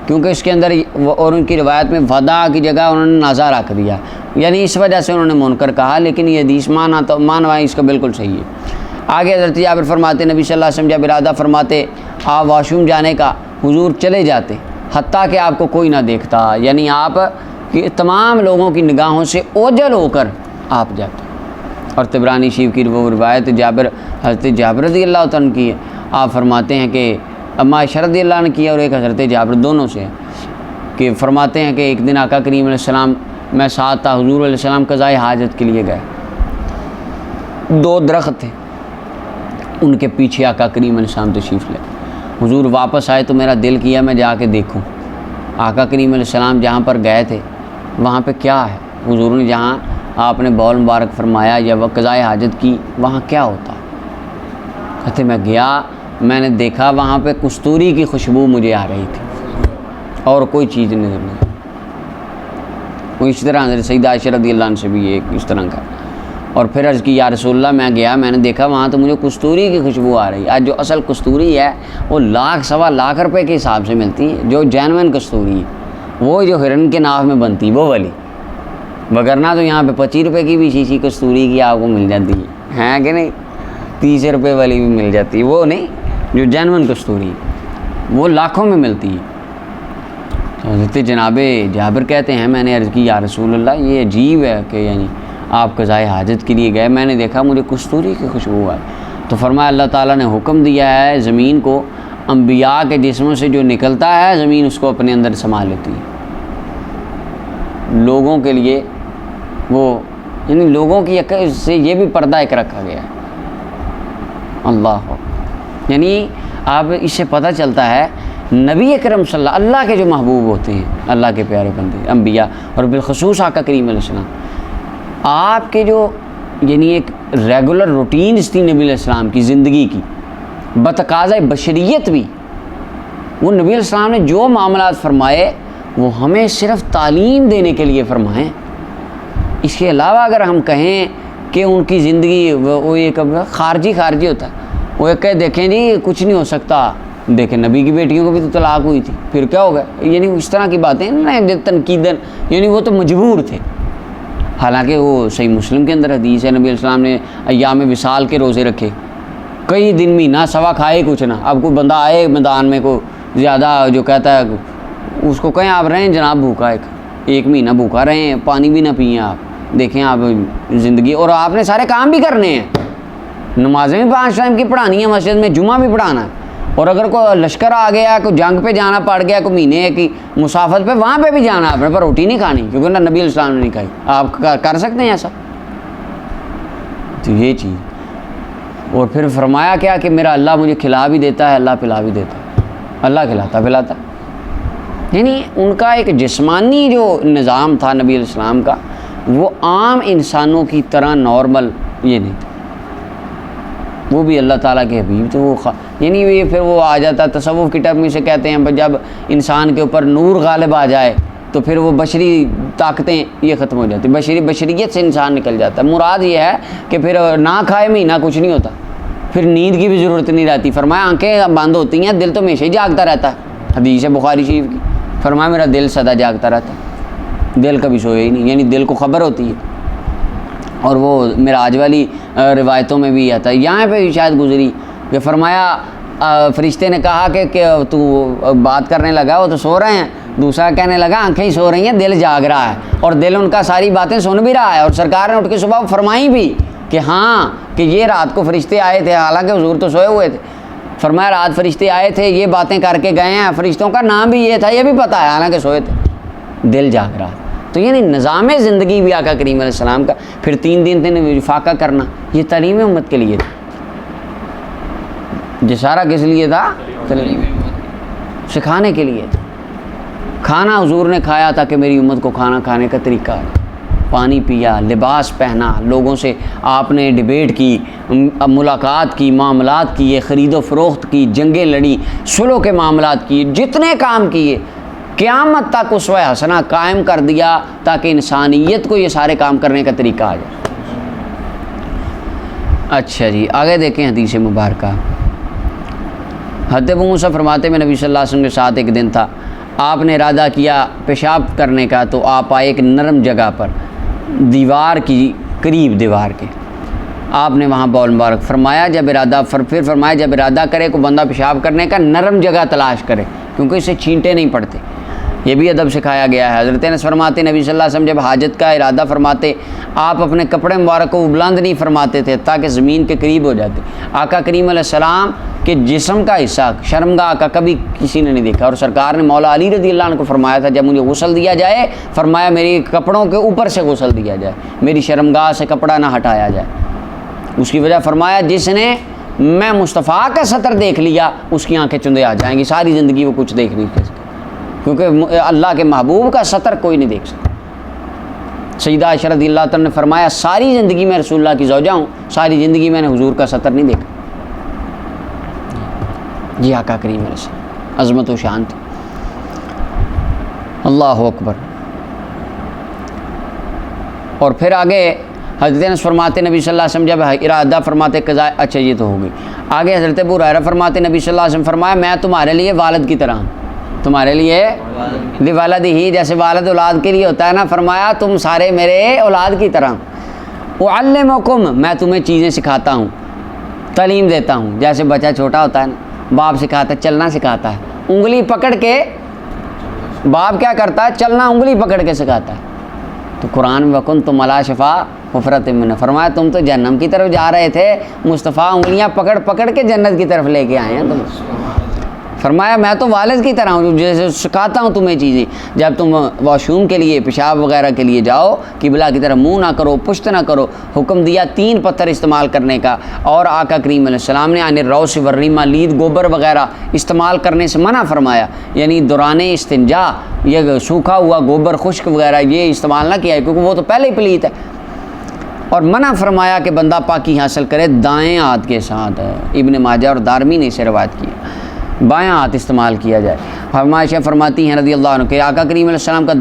کیونکہ اس کے اندر اور ان کی روایت میں ودا کی جگہ انہوں نے نازا رکھ دیا، یعنی اس وجہ سے انہوں نے منکر کہا، لیکن یہ حدیث مانوا اس کا بالکل صحیح ہے۔ آگے حضرت جابر فرماتے نبی صلی اللہ علیہ وسلم جب ارادہ فرماتے آپ واش روم جانے کا، حضور چلے جاتے حتیٰ کہ آپ کو کوئی نہ دیکھتا، یعنی آپ کی تمام لوگوں کی نگاہوں سے اوجھل ہو کر آپ جاتے۔ اور طبرانی شریف کی وہ روایت حضرت جابر رضی اللہ عنہ کی ہے، آپ فرماتے ہیں کہ اما عائشہ رضی اللہ عنہ کی ہے، اور ایک حضرت جابر دونوں سے ہے، کہ فرماتے ہیں کہ ایک دن آقا کریم علیہ السلام میں ساتھ تھا، حضور علیہ السلام قضائے حاجت کے لیے گئے، 2 درخت تھے، ان کے پیچھے آقا کریم علیہ السلام تشریف لے، حضور واپس آئے تو میرا دل کیا میں جا کے دیکھوں آقا کریم علیہ السلام جہاں پر گئے تھے وہاں پہ کیا ہے، حضور نے جہاں آپ نے بول مبارک فرمایا یا وہ قضائے حاجت کی وہاں کیا ہوتا، کہتے میں گیا، میں نے دیکھا وہاں پہ کستوری کی خوشبو مجھے آ رہی تھی اور کوئی چیز نظر نہیں۔ وہ اس طرح حضرت سیدہ عائشہ رضی اللہ عنہ سے بھی ایک اس طرح کا، اور پھر عرض کی یا رسول اللہ میں گیا، میں نے دیکھا وہاں تو مجھے کستوری کی خوشبو آ رہی ہے۔ آج جو اصل کستوری ہے وہ 1 سوا لاکھ روپے کے حساب سے ملتی ہے، جو جینوین کستوری ہے، وہ جو ہرن کے ناف میں بنتی وہ والی، وگرنہ تو یہاں پہ 25 روپے کی بھی شیشی کستوری کی آپ کو مل جاتی ہے کہ نہیں، 30 روپے والی بھی مل جاتی ہے، وہ نہیں جو جینوین کستوری وہ لاکھوں میں ملتی ہے۔ حضرت جناب جابر کہتے ہیں میں نے عرض کی یا رسول اللہ یہ عجیب ہے کہ یعنی آپ قضائے حاجت کے لیے گئے، میں نے دیکھا مجھے کستوری کی خوشبو آئی، تو فرمایا اللہ تعالیٰ نے حکم دیا ہے زمین کو، انبیاء کے جسموں سے جو نکلتا ہے زمین اس کو اپنے اندر سما لیتی ہے، لوگوں کے لیے وہ یعنی لوگوں کی سے یہ بھی پردہ ایک رکھا گیا ہے۔ اللہ، یعنی آپ اس سے پتہ چلتا ہے نبی اکرم صلی اللہ کے جو محبوب ہوتے ہیں، اللہ کے پیارے بندے انبیاء، اور بالخصوص آقا کریم علیہ السلام، آپ کے جو یعنی ایک ریگولر روٹینز تھی نبی علیہ السلام کی زندگی کی بتقاضۂ بشریت بھی، وہ نبی علیہ السلام نے جو معاملات فرمائے وہ ہمیں صرف تعلیم دینے کے لیے فرمائیں۔ اس کے علاوہ اگر ہم کہیں کہ ان کی زندگی وہ ایک خارجی ہوتا ہے، وہ ایک کہ دیکھیں جی کچھ نہیں ہو سکتا، دیکھیں نبی کی بیٹیوں کو بھی تو طلاق ہوئی تھی، پھر کیا ہوگا؟ یعنی اس طرح کی باتیں نا تنقیدن، یعنی وہ تو مجبور تھے، حالانکہ وہ صحیح مسلم کے اندر حدیث ہے، نبی علیہ السلام نے ایام وصال کے روزے رکھے، کئی دن مہینہ سوا کھائے کچھ نہ۔ اب کوئی بندہ آئے میدان میں کو زیادہ جو کہتا ہے اس کو کہیں آپ رہیں جناب بھوکا، ایک مہینہ بھوکا رہے ہیں، پانی بھی نہ پئیں آپ، دیکھیں آپ زندگی، اور آپ نے سارے کام بھی کرنے ہیں، نمازیں بھی 5 ٹائم کی پڑھانی ہے مسجد میں، جمعہ بھی پڑھانا ہے، اور اگر کوئی لشکر آ گیا، کوئی جنگ پہ جانا پڑ گیا، کوئی مہینے کی مسافت پہ، وہاں پہ بھی جانا ہے، اپنے پر روٹی نہیں کھانی کیونکہ نبی علیہ السلام نے نہیں کھائی، آپ کر سکتے ہیں ایسا؟ تو یہ چیز، اور پھر فرمایا کیا کہ میرا اللہ مجھے کھلا بھی دیتا ہے، اللہ پلا بھی دیتا ہے، اللہ کھلاتا پلاتا، یعنی ان کا ایک جسمانی جو نظام تھا نبی علیہ السلام کا، وہ عام انسانوں کی طرح نارمل یہ نہیں تھا، وہ بھی اللہ تعالیٰ کے حبیب تھے، وہ یعنی یہ پھر وہ آ جاتا تصوف کی ٹرم میں سے کہتے ہیں جب انسان کے اوپر نور غالب آ جائے تو پھر وہ بشری طاقتیں یہ ختم ہو جاتی، بشریت سے انسان نکل جاتا ہے۔ مراد یہ ہے کہ پھر نہ کھائے مہینہ کچھ نہیں ہوتا، پھر نیند کی بھی ضرورت نہیں رہتی، فرمایا آنکھیں بند ہوتی ہیں، دل تو ہمیشہ ہی جاگتا رہتا ہے، حدیث ہے بخاری شریف کی، فرمایا میرا دل سدا جاگتا رہتا ہے، دل کبھی سوئے ہی نہیں، یعنی دل کو خبر ہوتی ہے، اور وہ معراج والی روایتوں میں بھی آتا ہے، یہاں پہ بھی شاید گزری کہ فرمایا فرشتے نے کہا کہ تو بات کرنے لگا وہ تو سو رہے ہیں، دوسرا کہنے لگا آنکھیں ہی سو رہی ہیں، دل جاگ رہا ہے، اور دل ان کا ساری باتیں سن بھی رہا ہے، اور سرکار نے اٹھ کے صبح فرمائی بھی کہ ہاں کہ یہ رات کو فرشتے آئے تھے، حالانکہ حضور تو سوئے ہوئے تھے، فرمایا رات فرشتے آئے تھے، یہ باتیں کر کے گئے ہیں، فرشتوں کا نام بھی یہ تھا، یہ بھی پتہ ہے، حالانکہ سوئے تھے، دل جاگ رہا۔ تو یعنی نظام زندگی بھی آقا کریم علیہ السلام کا، پھر 3 دن فاقہ کرنا، یہ تعلیم امت کے لیے تھا، یہ سارا کس لیے تھا؟ سکھانے کے لیے تھا۔ کھانا حضور نے کھایا تاکہ میری امت کو کھانا کھانے کا طریقہ ہے، پانی پیا، لباس پہنا، لوگوں سے آپ نے ڈیبیٹ کی، ملاقات کی، معاملات کیے، خرید و فروخت کی، جنگیں لڑی، صلح کے معاملات کیے، جتنے کام کیے، قیامت تک اسوہ حسنہ قائم کر دیا تاکہ انسانیت کو یہ سارے کام کرنے کا طریقہ آ جائے۔ اچھا جی آگے دیکھیں حدیث مبارکہ۔ حضرت ابو موسیٰ فرماتے میں نبی صلی اللہ علیہ وسلم کے ساتھ ایک دن تھا، آپ نے ارادہ کیا پیشاب کرنے کا، تو آپ آئے ایک نرم جگہ پر، دیوار کی قریب، دیوار کے، آپ نے وہاں بول مبارک فرمایا جب ارادہ پھر فرمایا جب ارادہ کرے کوئی بندہ پیشاب کرنے کا نرم جگہ تلاش کرے، کیونکہ اسے چھینٹے نہیں پڑتے، یہ بھی ادب سکھایا گیا ہے۔ حضرت انس فرماتے نبی صلی اللہ علیہ وسلم جب حاجت کا ارادہ فرماتے آپ اپنے کپڑے مبارک کو بلند نہیں فرماتے تھے تاکہ زمین کے قریب ہو جاتے۔ آقا کریم علیہ السلام کے جسم کا حصہ شرمگاہ کا کبھی کسی نے نہیں دیکھا، اور سرکار نے مولا علی رضی اللہ عنہ کو فرمایا تھا جب مجھے غسل دیا جائے، فرمایا میری کپڑوں کے اوپر سے غسل دیا جائے، میری شرمگاہ سے کپڑا نہ ہٹایا جائے۔ اس کی وجہ فرمایا جس نے میں مصطفیٰ کا سطر دیکھ لیا اس کی آنکھیں چندے آ جائیں گی، ساری زندگی وہ کچھ دیکھ نہیں سکتے، کیونکہ اللہ کے محبوب کا سطر کوئی نہیں دیکھ سکتا۔ سیدہ عائشہ رضی اللہ تعالیٰ نے فرمایا ساری زندگی میں رسول اللہ کی زوجہ ہوں، ساری زندگی میں نے حضور کا سطر نہیں دیکھا۔ جی آقا کریم علیہ السلام عظمت و شان تھی۔ اللہ اکبر۔ اور پھر آگے حضرت انس فرماتے نبی صلی اللہ علیہ وسلم جب ارادہ فرماتے قضاء، اچھا یہ تو ہو گئی۔ آگے حضرت ابو ہریرہ فرماتے نبی صلی اللہ علیہ وسلم فرمایا میں تمہارے لیے والد کی طرح ہوں، تمہارے لیے والد ہی، جیسے والد اولاد کے لیے ہوتا ہے نا، فرمایا تم سارے میرے اولاد کی طرح۔ اعلمکم، میں تمہیں چیزیں سکھاتا ہوں، تعلیم دیتا ہوں، جیسے بچہ چھوٹا ہوتا ہے نا، باپ سکھاتا ہے، چلنا سکھاتا ہے، انگلی پکڑ کے، باپ کیا کرتا ہے؟ چلنا انگلی پکڑ کے سکھاتا ہے۔ تو قرآن میں وَكُنْتُمْ عَلَىٰ شَفَا حُفْرَةٍ مِّنَ، فرمایا تم تو جہنم کی طرف جا رہے تھے، مصطفیٰ انگلیاں پکڑ پکڑ کے جنت کی طرف لے کے آئے ہیں تم۔ فرمایا میں تو والد کی طرح ہوں، جیسے سکھاتا ہوں تمہیں چیزیں، جب تم واش روم کے لیے، پیشاب وغیرہ کے لیے جاؤ، قبلہ کی طرف منہ نہ کرو، پشت نہ کرو، حکم دیا 3 پتھر استعمال کرنے کا، اور آقا کریم علیہ السلام نے عن الروث والریمہ، لید گوبر وغیرہ استعمال کرنے سے منع فرمایا، یعنی دوران استنجا یہ سوکھا ہوا گوبر خشک وغیرہ یہ استعمال نہ کیا ہے، کیونکہ وہ تو پہلے ہی پلیت ہے، اور منع فرمایا کہ بندہ پاکی حاصل کرے دائیں ہاتھ کے ساتھ۔ ابن ماجہ اور دارمی نے اسے روایت کیا، بایاں ہاتھ استعمال کیا جائے۔ عائشہ فرماتی ہیں رضی اللہ عنہ کہ آقا کریم علیہ السلام کا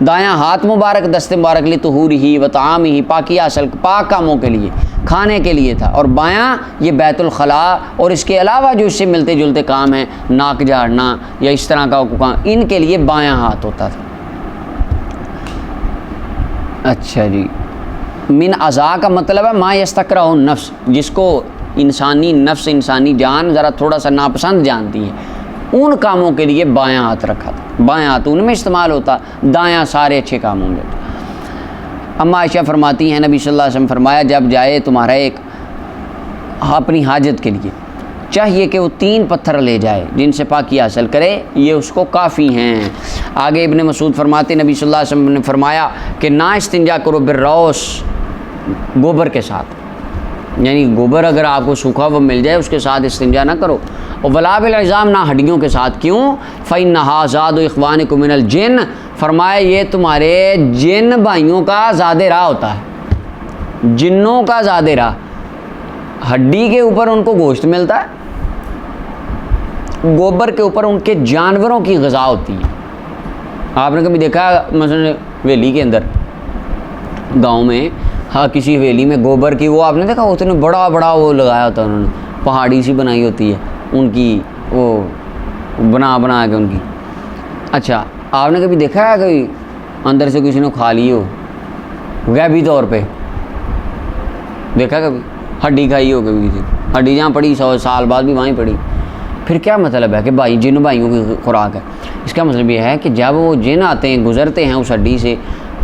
دایاں ہاتھ مبارک دست مبارک لطہورہ و طعامہ، پاکی حاصل، پاک کاموں کے لیے، کھانے کے لیے تھا، اور بایاں یہ بیت الخلاء اور اس کے علاوہ جو اس سے ملتے جلتے کام ہیں، ناک جھاڑنا یا اس طرح کا کام، ان کے لیے بایاں ہاتھ ہوتا تھا۔ اچھا جی، من اعضاء کا مطلب ہے ما یستکرہ النفس، جس کو انسانی نفس، انسانی جان ذرا تھوڑا سا ناپسند جانتی ہے، ان کاموں کے لیے بایاں ہاتھ رکھا تھا، بایاں ہاتھ ان میں استعمال ہوتا، دایاں سارے اچھے کاموں میں ہوتا۔ اما عائشہ فرماتی ہیں نبی صلی اللہ علیہ وسلم فرمایا جب جائے تمہارا ایک اپنی حاجت کے لیے، چاہیے کہ وہ 3 پتھر لے جائے جن سے پاکی حاصل کرے، یہ اس کو کافی ہیں۔ آگے ابن مسعود فرماتے نبی صلی اللہ علیہ وسلم نے فرمایا کہ نہ استنجا کرو بالروس، گوبر کے ساتھ، یعنی گوبر اگر آپ کو سوکھا ہوا مل جائے اس کے ساتھ استنجا نہ کرو، اور ولا بالعظام، نہ ہڈیوں کے ساتھ، کیوں؟ فإنہا زاد اخوانکم من الجن، فرمایا یہ تمہارے جن بھائیوں کا زاد راہ ہوتا ہے، جنوں کا زاد راہ، ہڈی کے اوپر ان کو گوشت ملتا ہے، گوبر کے اوپر ان کے جانوروں کی غذا ہوتی ہے۔ آپ نے کبھی دیکھا مثلا حویلی کے اندر، گاؤں میں، ہاں کسی حویلی میں گوبر کی وہ آپ نے دیکھا اتنے بڑا بڑا وہ لگایا ہوتا ہے انہوں نے، پہاڑی سی بنائی ہوتی ہے ان کی، وہ بنا کے ان کی۔ اچھا آپ نے کبھی دیکھا ہے کبھی اندر سے کسی نے کھا لی ہو غیبی طور پہ؟ دیکھا کبھی ہڈی کھائی ہو کبھی کسی؟ ہڈی جہاں پڑی 100 سال بعد بھی وہیں پڑی۔ پھر کیا مطلب ہے کہ بھائی جن بھائیوں کی خوراک ہے؟ اس کا مطلب یہ ہے کہ جب وہ جن آتے ہیں گزرتے ہیں اس ہڈی سے،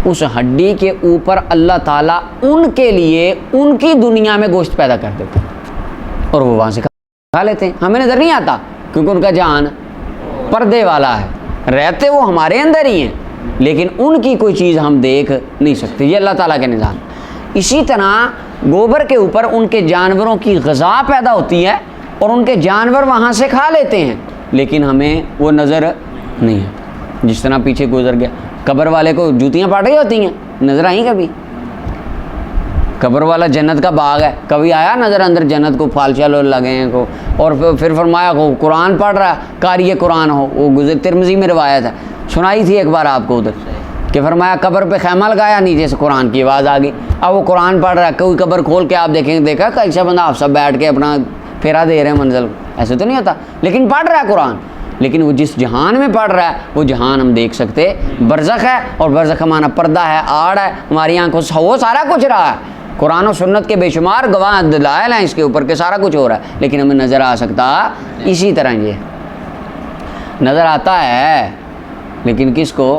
اس ہڈی کے اوپر اللہ تعالیٰ ان کے لیے ان کی دنیا میں گوشت پیدا کر دیتے ہیں اور وہ وہاں سے کھا لیتے ہیں۔ ہمیں نظر نہیں آتا کیونکہ ان کا جان پردے والا ہے، رہتے وہ ہمارے اندر ہی ہیں، لیکن ان کی کوئی چیز ہم دیکھ نہیں سکتے، یہ اللہ تعالیٰ کے نظام۔ اسی طرح گوبر کے اوپر ان کے جانوروں کی غذا پیدا ہوتی ہے اور ان کے جانور وہاں سے کھا لیتے ہیں، لیکن ہمیں وہ نظر نہیں ہے۔ جس طرح پیچھے گزر گیا، قبر والے کو جوتیاں پاٹ رہی ہوتی ہیں، نظر آئیں کبھی؟ قبر والا جنت کا باغ ہے، کبھی آیا نظر اندر جنت کو پھال لگے ہیں کو؟ اور پھر فرمایا کو قرآن پڑھ رہا ہے، قاری قرآن ہو، وہ گزر ترمذی میں روایت ہے، سنائی تھی ایک بار آپ کو ادھر کہ فرمایا قبر پہ خیمہ لگایا، نیچے سے قرآن کی آواز آ گئی، اب وہ قرآن پڑھ رہا ہے، کوئی قبر کھول کے آپ دیکھیں، دیکھا کیسا بندہ آپ سب بیٹھ کے اپنا پھیرا دے رہے ہیں منزل، ایسے تو نہیں ہوتا، لیکن پڑھ رہا ہے قرآن۔ لیکن وہ جس جہان میں پڑھ رہا ہے وہ جہان ہم دیکھ سکتے، برزخ ہے، اور برزخ ہمارا پردہ ہے، آڑ ہے، ہماری آنکھوں سے وہ سارا کچھ رہا ہے، قرآن و سنت کے بے شمار گواہ دلائل ہیں اس کے اوپر کہ سارا کچھ ہو رہا ہے، لیکن ہمیں نظر آ سکتا اسی طرح یہ نظر آتا ہے، لیکن کس کو؟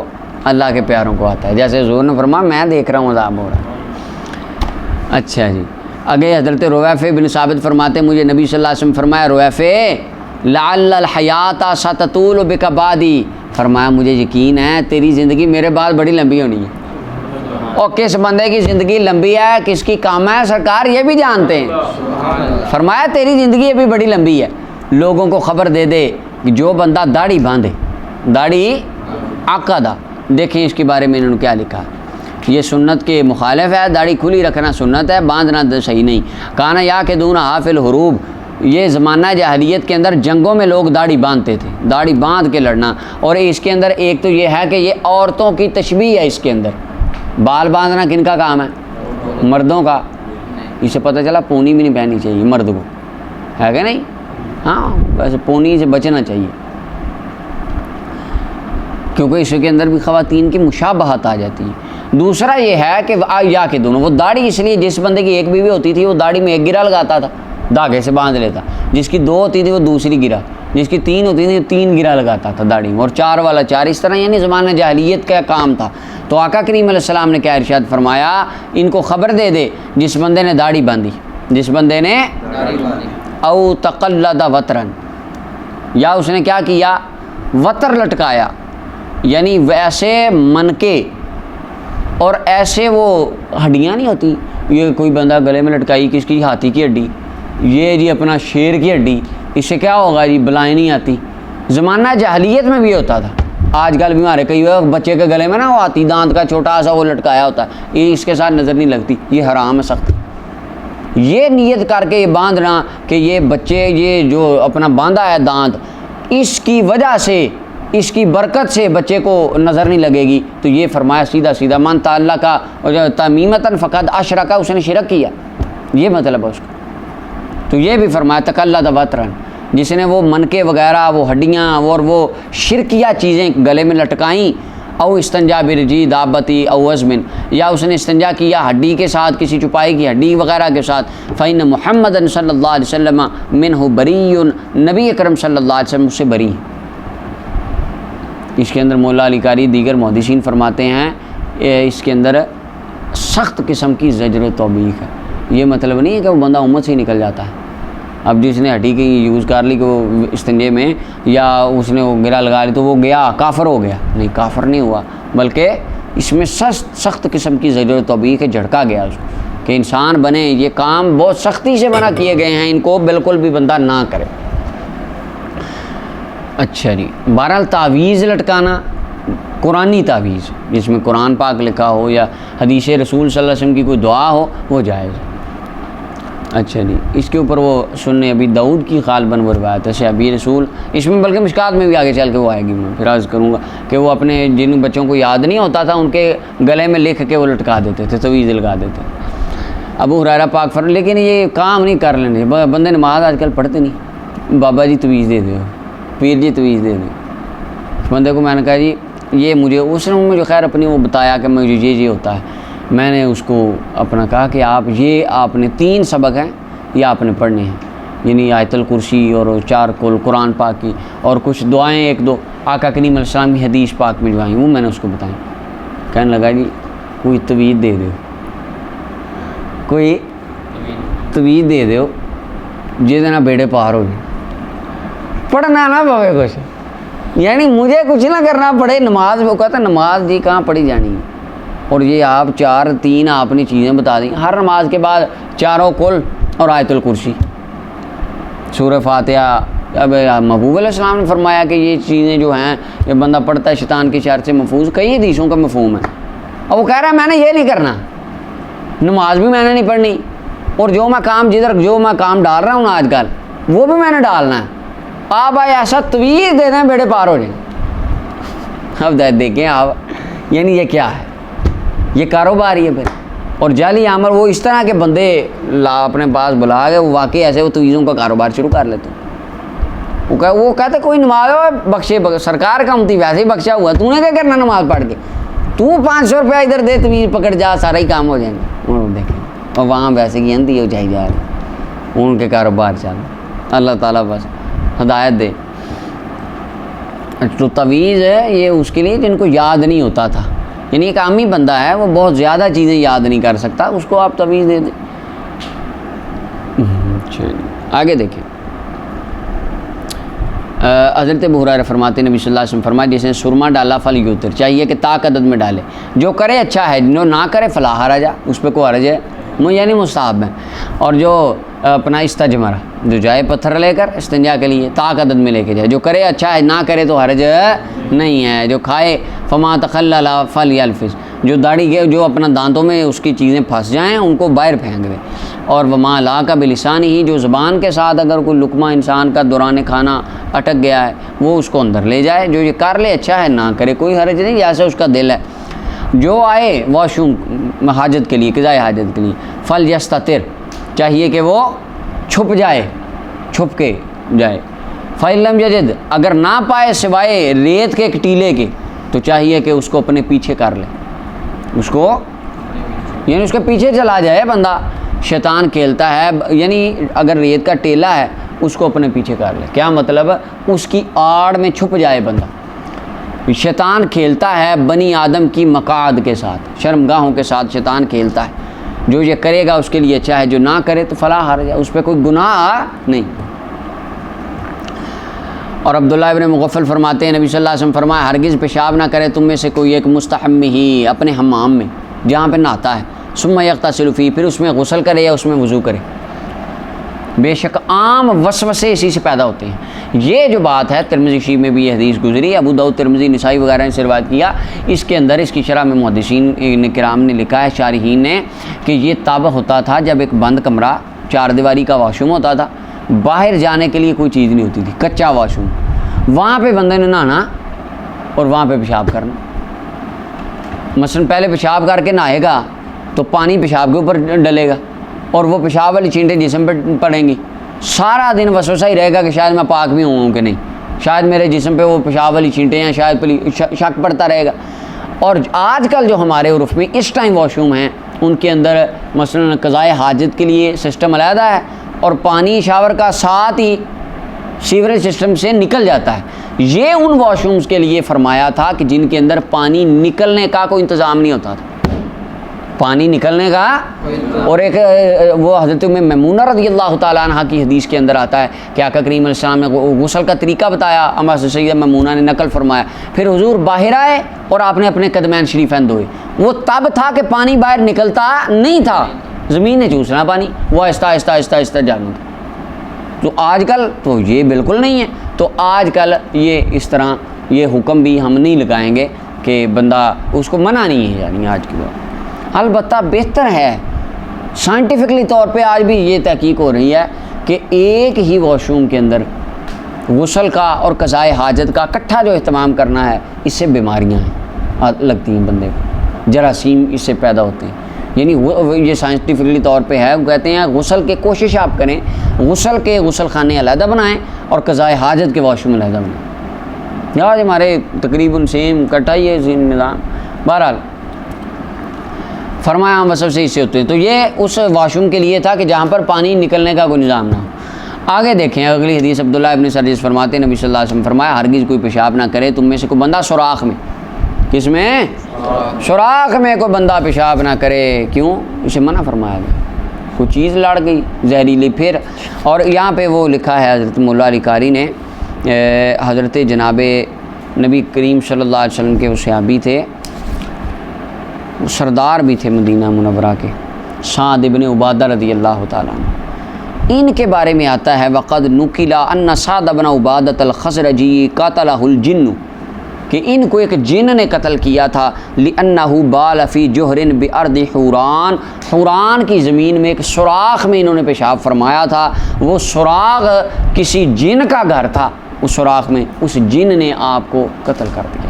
اللہ کے پیاروں کو آتا ہے۔ جیسے حضور نے فرمایا میں دیکھ رہا ہوں عذاب ہو رہا ہے۔ اچھا جی، آگے حضرت رویفہ بن ثابت فرماتے ہیں مجھے نبی صلی اللہ علیہ وسلم فرمایا رویفہ لعل الحیات ستطول بک بعدی، فرمایا مجھے یقین ہے تیری زندگی میرے بعد بڑی لمبی ہونی ہے۔ اور کس بندے کی زندگی لمبی ہے، کس کی کام ہے، سرکار یہ بھی جانتے ہیں۔ فرمایا تیری زندگی ابھی بڑی لمبی ہے، لوگوں کو خبر دے دے کہ جو بندہ داڑھی باندھے، داڑھی عقدہ، دیکھیں اس کے بارے میں انہوں نے کیا لکھا، یہ سنت کے مخالف ہے، داڑھی کھلی رکھنا سنت ہے، باندھنا صحیح نہیں۔ کانا یا کہ دون حافل حروب، یہ زمانہ جاہلیت کے اندر جنگوں میں لوگ داڑھی باندھتے تھے، داڑھی باندھ کے لڑنا، اور اس کے اندر ایک تو یہ ہے کہ یہ عورتوں کی تشبیہ ہے، اس کے اندر بال باندھنا کن کا کام ہے؟ مردوں کا۔ اسے پتہ چلا پونی بھی نہیں پہننی چاہیے مرد کو، ہے کہ نہیں؟ ہاں ویسے پونی سے بچنا چاہیے کیونکہ اس کے اندر بھی خواتین کی مشابہت آ جاتی ہے۔ دوسرا یہ ہے کہ یا کہ دونوں، وہ داڑھی اس لیے جس بندے کی ایک بیوی ہوتی تھی وہ داڑھی میں ایک گرہ لگاتا تھا، دھاگے سے باندھ لیتا، جس کی 2 ہوتی تھی وہ دوسری گرہ، جس کی 3 ہوتی تھی 3 گرہ لگاتا تھا داڑھی میں، اور 4 والا 4، اس طرح یعنی زمانہ جاہلیت کا کام تھا۔ تو آقا کریم علیہ السلام نے کیا ارشاد فرمایا، ان کو خبر دے دے جس بندے نے داڑھی باندھی، جس بندے نے او تقلد وطرن، یا اس نے کیا کیا، وطر لٹکایا، یعنی ویسے منکے اور ایسے وہ ہڈیاں نہیں ہوتی، یہ کوئی بندہ گلے میں لٹکائی کس کی، ہاتھی کی ہڈی، یہ جی اپنا شیر کی ہڈی، اس سے کیا ہوگا جی، بلائیں نہیں آتی۔ زمانہ جاہلیت میں بھی ہوتا تھا، آج کل بھی ہمارے کئی بچے کے گلے میں نا وہ ہاتھی دانت کا چھوٹا سا وہ لٹکایا ہوتا ہے، یہ اس کے ساتھ نظر نہیں لگتی، یہ حرام ہے سخت۔ یہ نیت کر کے یہ باندھنا کہ یہ بچے یہ جو اپنا باندھا ہے دانت، اس کی وجہ سے، اس کی برکت سے بچے کو نظر نہیں لگے گی، تو یہ فرمایا سیدھا سیدھا من تعلق کا تمیمتاً فقد اشرک، اس نے شرک کیا، یہ مطلب ہے اس کا. تو یہ بھی فرمایا تقلد وطرن، جس نے وہ منکے وغیرہ، وہ ہڈیاں اور وہ شرکیہ چیزیں گلے میں لٹکائیں، او استنجا برجی دابتی او عزمن، یا اس نے استنجا کیا ہڈی کے ساتھ، کسی چپائی کی ہڈی وغیرہ کے ساتھ، فإن محمد صلی اللہ علیہ وسلم منہ بری، نبی اکرم صلی اللہ علیہ وسلم اس سے بری. اس کے اندر مولا علی قاری دیگر محدثین فرماتے ہیں اس کے اندر سخت قسم کی زجر و توبیخ ہے. یہ مطلب نہیں ہے کہ وہ بندہ امت سے ہی نکل جاتا ہے. اب جس نے ہڈی کی یوز کر لی کہ وہ استنجے میں، یا اس نے وہ گرا لگا لی تو وہ گیا کافر ہو گیا، نہیں کافر نہیں ہوا، بلکہ اس میں سخت قسم کی زجر و توبیخ ہے، جھڑکا گیا اس کو کہ انسان بنے، یہ کام بہت سختی سے منع کیے گئے ہیں، ان کو بالکل بھی بندہ نہ کرے. اچھا جی، بہرحال تعویذ لٹکانا، قرآنی تعویذ جس میں قرآن پاک لکھا ہو یا حدیث رسول صلی اللہ علیہ وسلم کی کوئی دعا ہو، وہ جائز ہے. اچھا جی، اس کے اوپر وہ سننے ابی داؤد کی غالباً وہ روایت ہے ابی رسول، اس میں بلکہ مشکات میں بھی آگے چل کے وہ آئے گی، میں پھر عرض کروں گا کہ وہ اپنے جن بچوں کو یاد نہیں ہوتا تھا ان کے گلے میں لکھ کے وہ لٹکا دیتے تھے، تعویذ لگا دیتے. ابو ہریرہ پاک فرماتے لیکن یہ کام نہیں کر لینے، بندے نماز آج کل پڑھتے نہیں، بابا جی تعویذ دے دو، پیر جی تعویذ دے دو. بندے کو میں نے کہا جی یہ مجھے، اس نے مجھے خیر اپنی وہ بتایا کہ مجھے یہ ہوتا ہے. میں نے اس کو اپنا کہا کہ آپ نے 3 سبق ہیں یہ آپ نے پڑھنے ہیں، یعنی آیت الکرسی اور 4 کل قرآن پاک کی اور کچھ دعائیں 1-2 آقا کریم علیہ السلام کی حدیث پاک میں جو آئیں وہ میں نے اس کو بتائیں. کہنے لگا جی کوئی تعویذ دے دو، کوئی تعویذ دے دو جس نہ بیڑے پار ہو جائے، پڑھنا نہ پوے کچھ، یعنی مجھے کچھ نہ کرنا پڑے. نماز وہ کہتا ہے نماز جی کہاں پڑھی جانی ہے، اور یہ آپ 4-3 آپ نے چیزیں بتا دیں. ہر نماز کے بعد 4 کل اور آیت الکرسی، سورہ فاتحہ. اب محبوب علیہ السلام نے فرمایا کہ یہ چیزیں جو ہیں یہ بندہ پڑھتا ہے شیطان کے شر سے محفوظ، کئی حدیثوں کا مفہوم ہے. اور وہ کہہ رہا ہے میں نے یہ نہیں کرنا، نماز بھی میں نے نہیں پڑھنی، اور جو میں کام ڈال رہا ہوں نا آج کل وہ بھی میں نے ڈالنا ہے. آپ ایسا تعویذ دے دیں بیڑے پار ہو جائیں. اب دیکھیں آپ، یعنی یہ کیا ہے، یہ کاروبار ہی ہے پھر. اور جعلی عامر وہ اس طرح کے بندے اپنے پاس بلا کے وہ واقعی ایسے وہ تعویذوں کا کاروبار شروع کر لیتے. وہ کہتے کوئی نماز بخشے، سرکار کا امتی ویسے ہی بخشا ہوا، تو نے کیا کرنا نماز پڑھ کے، تو 500 روپیہ ادھر دے تعویذ پکڑ جا، سارا ہی کام ہو جائیں گے. اور دیکھیں اور وہاں ویسے کی اندھی ہو جائی جا رہی، ان کے کاروبار چل. اللہ تعالیٰ بس ہدایت دے. تو تعویذ ہے یہ اس کے لیے جن کو یاد نہیں ہوتا تھا، یعنی ایک عامی بندہ ہے وہ بہت زیادہ چیزیں یاد نہیں کر سکتا، اس کو آپ تعویذ دے دیں. آگے دیکھیں، حضرت ابو ہریرہ فرماتے ہیں نبی صلی اللہ علیہ وسلم فرمایا جس نے سرما ڈالا فلیوتر، چاہیے کہ طاق عدد میں ڈالے، جو کرے اچھا ہے، جو نہ کرے فلا حرج، اس پہ کوئی حرج ہے یعنی مستحب ہے. اور جو اپنا استجمر، جو جائے پتھر لے کر استنجا کے لیے طاق عدد میں لے کے جائے، جو کرے اچھا ہے، نہ کرے تو حرج نہیں ہے. جو کھائے فما تخلل فلیلفظ، جو داڑھی کے جو اپنا دانتوں میں اس کی چیزیں پھنس جائیں ان کو باہر پھینک دے. اور وما لاک بلسان ہی، جو زبان کے ساتھ اگر کوئی لقمہ انسان کا دوران کھانا اٹک گیا ہے وہ اس کو اندر لے جائے. جو یہ کر لے اچھا ہے، نہ کرے کوئی حرج نہیں، جیسے اس کا دل ہے. جو آئے واش روم حاجت کے لیے، قضائے حاجت کے لیے، فل یستتر، چاہیے کہ وہ چھپ جائے، چھپ کے جائے. فَإِن یجد، اگر نہ پائے سوائے ریت کے ٹیلے کے، تو چاہیے کہ اس کو اپنے پیچھے کر لے، اس کو یعنی اس کے پیچھے چلا جائے. بندہ شیطان کھیلتا ہے، یعنی اگر ریت کا ٹیلا ہے اس کو اپنے پیچھے کر لے. کیا مطلب؟ اس کی آڑ میں چھپ جائے بندہ. شیطان کھیلتا ہے بنی آدم کی مقعد کے ساتھ، شرمگاہوں کے ساتھ شیطان کھیلتا ہے. جو یہ کرے گا اس کے لیے اچھا ہے، جو نہ کرے تو فلا حرج، اس پہ کوئی گناہ نہیں. اور عبداللہ ابن مغفل فرماتے ہیں نبی صلی اللہ علیہ وسلم فرمایا ہرگز پیشاب نہ کرے تم میں سے کوئی ایک مستحم ہی، اپنے حمام میں جہاں پہ نہاتا ہے، ثم یغتسل فیہ، پھر اس میں غسل کرے یا اس میں وضو کرے. بے شک عام وسوسے اسی سے پیدا ہوتے ہیں. یہ جو بات ہے ترمذی شریف میں بھی یہ حدیث گزری، ابو داؤد ترمذی نسائی وغیرہ نے سے روایت کیا. اس کے اندر اس کی شرح میں محدثین کرام نے لکھا ہے، شارحین نے، کہ یہ تب ہوتا تھا جب ایک بند کمرہ 4 دیواری کا واش روم ہوتا تھا، باہر جانے کے لیے کوئی چیز نہیں ہوتی تھی، کچا واش روم، وہاں پہ بندے نے نہانا اور وہاں پہ پیشاب کرنا. مثلا پہلے پیشاب کر کے نہائے گا تو پانی پیشاب کے اوپر ڈلے گا، اور وہ پیشاب والی چھینٹیں جسم پہ پڑیں گی، سارا دن وسوسہ ہی رہے گا کہ شاید میں پاک بھی ہوں کہ نہیں، شاید میرے جسم پہ وہ پیشاب والی چھینٹیں ہیں، شاید شک پڑتا رہے گا۔ اور آج کل جو ہمارے عرف میں اس ٹائم واش روم ہیں ان کے اندر مثلا قضائے حاجت کے لیے سسٹم علیحدہ ہے، اور پانی شاور کا ساتھ ہی سیوریج سسٹم سے نکل جاتا ہے۔ یہ ان واش رومز کے لیے فرمایا تھا کہ جن کے اندر پانی نکلنے کا کوئی انتظام نہیں ہوتا تھا، پانی نکلنے کا۔ اور ایک وہ حضرت میمونہ رضی اللہ تعالیٰ عنہ کی حدیث کے اندر آتا ہے کہ آقا کریم علیہ السلام نے غسل کا طریقہ بتایا، اما سیدہ میمونہ نے نقل فرمایا، پھر حضور باہر آئے اور آپ نے اپنے قدمین شریفین دھوئے۔ وہ تب تھا کہ پانی باہر نکلتا نہیں تھا، زمین نے چوسنا پانی، وہ آہستہ آہستہ آہستہ آہستہ جانا تھا۔ تو آج کل تو یہ بالکل نہیں ہے، تو آج کل یہ اس طرح یہ حکم بھی ہم نہیں لگائیں گے کہ بندہ اس کو منع نہیں ہے، یعنی آج کی بات۔ البتہ بہتر ہے، سائنٹیفکلی طور پہ آج بھی یہ تحقیق ہو رہی ہے کہ ایک ہی واش روم کے اندر غسل کا اور قضائے حاجت کا اکٹھا جو اہتمام کرنا ہے، اس سے بیماریاں ہیں لگتی ہیں بندے کو، جراثیم اس سے پیدا ہوتے ہیں۔ یعنی یہ سائنٹیفکلی طور پہ ہے، وہ کہتے ہیں غسل کے کوشش آپ کریں، غسل کے غسل خانے علیحدہ بنائیں اور قضائے حاجت کے واش روم علیحدہ بنائیں۔ آج ہمارے تقریباً سیم کٹا ہی ہے نظام۔ بہرحال فرمایا ہم وصف سے اس سے ہوتے ہیں، تو یہ اس واش روم کے لیے تھا کہ جہاں پر پانی نکلنے کا کوئی نظام نہ ہو۔ آگے دیکھیں اگلی حدیث، عبداللہ ابن سرجس فرماتے ہیں نبی صلی اللہ علیہ وسلم فرمایا ہرگز کوئی پیشاب نہ کرے تم میں سے کوئی بندہ سوراخ میں، کس میں؟ سوراخ میں کوئی بندہ پیشاب نہ کرے۔ کیوں؟ اسے منع فرمایا گیا، کوئی چیز لڑ گئی زہریلی۔ پھر اور یہاں پہ وہ لکھا ہے حضرت مولا علی قاری نے، حضرت جناب نبی کریم صلی اللہ علیہ وسلم کے وہ صحابی تھے، سردار بھی تھے مدینہ منورہ کے، سعد ابن عبادہ رضی اللہ تعالیٰ عنہ۔ ان کے بارے میں آتا ہے وقد نقلا ان سعد بن عبادۃ الخزرجی قتلہ الجن، کہ ان کو ایک جن نے قتل کیا تھا، لأنہ بال فی جوہر بارض حوران، حوران کی زمین میں ایک سوراخ میں انہوں نے پیشاب فرمایا تھا۔ وہ سوراخ کسی جن کا گھر تھا، اس سوراخ میں اس جن نے آپ کو قتل کر دیا۔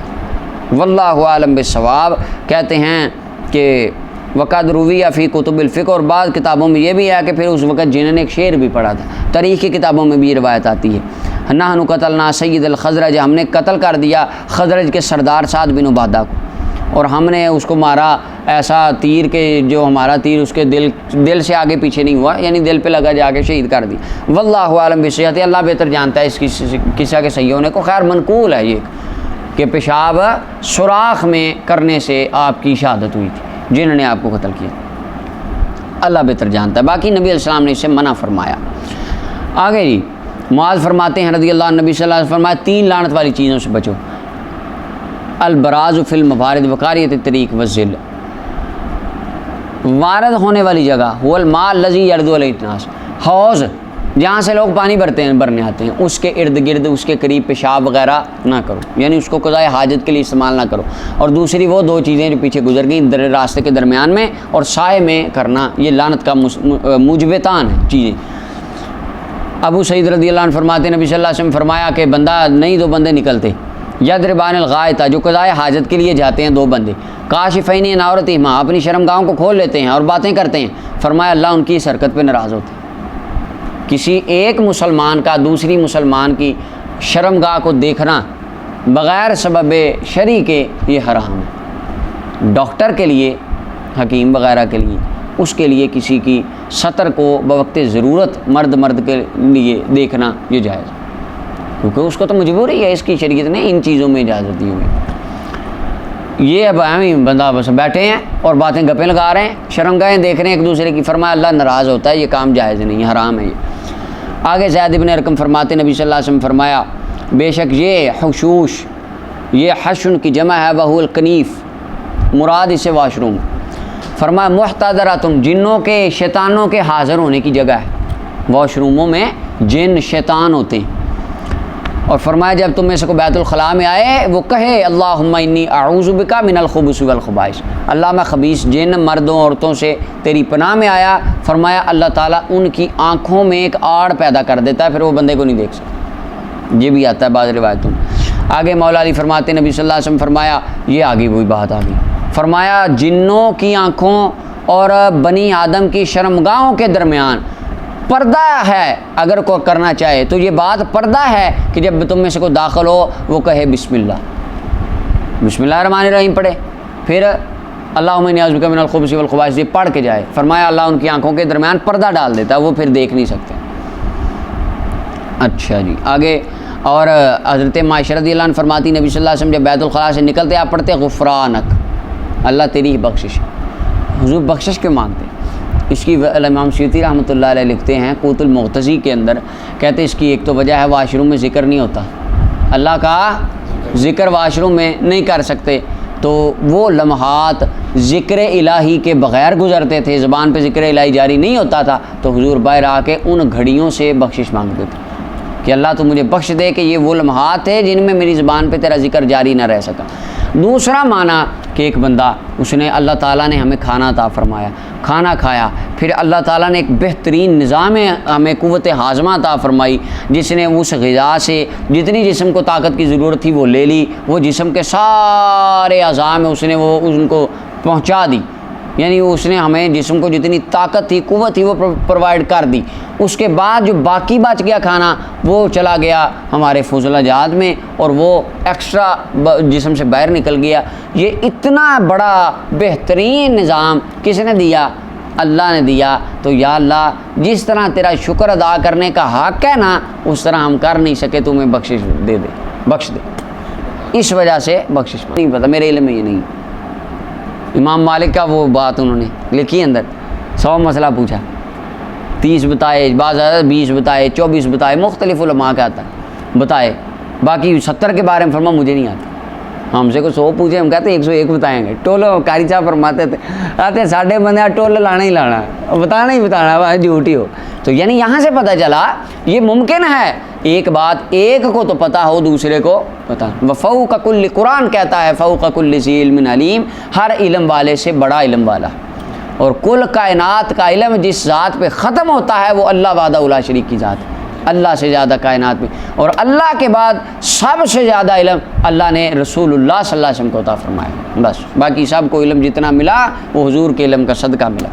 واللہ عالم بالصواب۔ کہتے ہیں کہ وقد رویہ فی کتب الفقہ، اور بعض کتابوں میں یہ بھی ہے کہ پھر اس وقت جنہوں نے ایک شعر بھی پڑھا تھا، تاریخ کی کتابوں میں بھی یہ روایت آتی ہے، نحن قتلنا سید الخزرج، ہم نے قتل کر دیا خزرج کے سردار سعد بن عبادہ کو، اور ہم نے اس کو مارا ایسا تیر کہ جو ہمارا تیر اس کے دل سے آگے پیچھے نہیں ہوا، یعنی دل پہ لگا جا کے شہید کر دی۔ واللہ عالم بصحت، اللہ بہتر جانتا ہے اس کی قصہ کے صحیح ہونے کو۔ خیر منقول ہے یہ کہ پیشاب سوراخ میں کرنے سے آپ کی شہادت ہوئی تھی، جنہوں نے آپ کو قتل کیا، اللہ بہتر جانتا ہے۔ باقی نبی علیہ السلام نے اس سے منع فرمایا۔ آگے جی معاذ فرماتے ہیں رضی اللہ عنہ، نبی صلی اللہ علیہ وسلم فرمایا 3 لعنت والی چیزوں سے بچو، البراز فی الموارد وقاریۃ الطریق والذل، وارد ہونے والی جگہ، هو الماء الذی یرد علیہ الناس، حوض جہاں سے لوگ پانی بھرنے آتے ہیں، اس کے ارد گرد اس کے قریب پیشاب وغیرہ نہ کرو، یعنی اس کو قضائے حاجت کے لیے استعمال نہ کرو۔ اور دوسری وہ 2 چیزیں جو پیچھے گزر گئیں راستے کے درمیان میں اور سائے میں کرنا، یہ لعنت کا موجبتان ہے چیزیں۔ ابو سعید رضی اللہ عنہ فرماتے ہیں نبی صلی اللہ علیہ وسلم فرمایا کہ بندہ نہیں 2 بندے نکلتے، یضربان الغائطہ، جو قضائے حاجت کے لیے جاتے ہیں 2 بندے، کاشفین عن عورتہما، اپنی شرمگاہوں کو کھول لیتے ہیں اور باتیں کرتے ہیں، فرمایا اللہ ان کی اس حرکت پہ ناراض ہوتا ہے۔ کسی ایک مسلمان کا دوسری مسلمان کی شرمگاہ کو دیکھنا بغیر سبب شرعی کے یہ حرام ہے۔ ڈاکٹر کے لیے، حکیم وغیرہ کے لیے، اس کے لیے کسی کی سطر کو بوقت ضرورت مرد کے لیے دیکھنا یہ جائز ہے، کیونکہ اس کو تو مجبوری ہے، اس کی شریعت نے ان چیزوں میں اجازت دی ہوئی۔ یہ اب ہم بندہ بس بیٹھے ہیں اور باتیں گپیں لگا رہے ہیں، شرمگاہیں دیکھ رہے ہیں ایک دوسرے کی، فرمایا اللہ ناراض ہوتا ہے، یہ کام جائز نہیں، حرام ہے یہ۔ آگے زید بن ارقم فرماتے نبی صلی اللہ علیہ وسلم فرمایا بے شک یہ حشوش، یہ حشن کی جمع ہے، وہ الکنیف، مراد اسے واش روم، فرمایا محتضراتم، جنوں کے شیطانوں کے حاضر ہونے کی جگہ ہے، واش روموں میں جن شیطان ہوتے ہیں۔ اور فرمایا جب تم میں سے کو بیت الخلاء میں آئے وہ کہے اللہم انی اعوذ بک من الخبث والخبائث، اللہ میں خبیث جن مردوں عورتوں سے تیری پناہ میں آیا۔ فرمایا اللہ تعالیٰ ان کی آنکھوں میں ایک آڑ پیدا کر دیتا ہے، پھر وہ بندے کو نہیں دیکھ سکتا، یہ بھی آتا ہے بعض روایتوں میں۔ آگے مولا علی فرماتے نبی صلی اللہ علیہ وسلم فرمایا، یہ آگے وہی بات آ گئی، فرمایا جنوں کی آنکھوں اور بنی آدم کی شرمگاہوں کے درمیان پردہ ہے، اگر کوئی کرنا چاہے تو یہ بات پردہ ہے کہ جب تم میں سے کوئی داخل ہو وہ کہے بسم اللہ الرحمن الرحیم پڑھے، پھر اللہم انی اعوذ بک من الخبث والخبائث یہ پڑھ کے جائے۔ فرمایا اللہ ان کی آنکھوں کے درمیان پردہ ڈال دیتا ہے، وہ پھر دیکھ نہیں سکتے۔ اچھا جی آگے، اور حضرت عائشہ رضی اللہ عنہ فرماتی نبی صلی اللہ علیہ وسلم جب بیت الخلاء سے نکلتے آپ پڑھتے غفرانک، اللہ تیری ہی بخشش ہے۔ حضور بخشش کیوں مانگتے؟ اس کی امام سیوطی رحمۃ اللہ علیہ لکھتے ہیں قوت المغتزی کے اندر، کہتے اس کی ایک تو وجہ ہے واش روم میں ذکر نہیں ہوتا، اللہ کا ذکر واش روم میں نہیں کر سکتے، تو وہ لمحات ذکر الہی کے بغیر گزرتے تھے، زبان پہ ذکر الہی جاری نہیں ہوتا تھا، تو حضور باہر آ کے ان گھڑیوں سے بخشش مانگتے تھے کہ اللہ تو مجھے بخش دے کہ یہ وہ لمحات ہے جن میں میری زبان پہ تیرا ذکر جاری نہ رہ سکا۔ دوسرا معنی کہ ایک بندہ اس نے اللہ تعالیٰ نے ہمیں کھانا عطا فرمایا، کھانا کھایا، پھر اللہ تعالیٰ نے ایک بہترین نظام ہمیں قوت ہاضمہ عطا فرمائی، جس نے اس غذا سے جتنی جسم کو طاقت کی ضرورت تھی وہ لے لی، وہ جسم کے سارے اعضاء میں اس نے وہ ان کو پہنچا دی، یعنی اس نے ہمیں جسم کو جتنی طاقت تھی قوت تھی وہ پرووائڈ کر دی۔ اس کے بعد جو باقی بچ گیا کھانا وہ چلا گیا ہمارے فضلہ جات میں اور وہ ایکسٹرا جسم سے باہر نکل گیا۔ یہ اتنا بڑا بہترین نظام کس نے دیا؟ اللہ نے دیا۔ تو یا اللہ جس طرح تیرا شکر ادا کرنے کا حق ہے نا اس طرح ہم کر نہیں سکے، تو ہمیں بخشش دے دے، بخش دے۔ اس وجہ سے بخشش نہیں پتہ، میرے علم میں یہ نہیں۔ امام مالک کا وہ بات انہوں نے لکھی اندر، 100 مسئلہ پوچھا، 30 بتائے، بعض 20 بتائے، 24 بتائے، مختلف علماء کا آتا ہے بتائے، باقی 70 کے بارے میں فرما مجھے نہیں آتا۔ ہم سے کو 100 پوچھے ہم کہتے ہیں 101 بتائیں گے۔ ٹولو قاری صاحب فرماتے تھے آتے ساڑھے بندے ٹول لانا ہی لانا، بتانا ہی بتانا، جھوٹی ہو۔ تو یعنی یہاں سے پتہ چلا یہ ممکن ہے ایک بات ایک کو تو پتہ ہو دوسرے کو پتہ۔ وفوق کل، قرآن کہتا ہے فوق کل ذی علم علیم، ہر علم والے سے بڑا علم والا، اور کل کائنات کا علم جس ذات پہ ختم ہوتا ہے وہ اللہ وحدہ لا شریک کی ذات ہے، اللہ سے زیادہ کائنات میں، اور اللہ کے بعد سب سے زیادہ علم اللہ نے رسول اللہ صلی اللہ علیہ وسلم کو عطا فرمایا، بس باقی سب کو علم جتنا ملا وہ حضور کے علم کا صدقہ ملا۔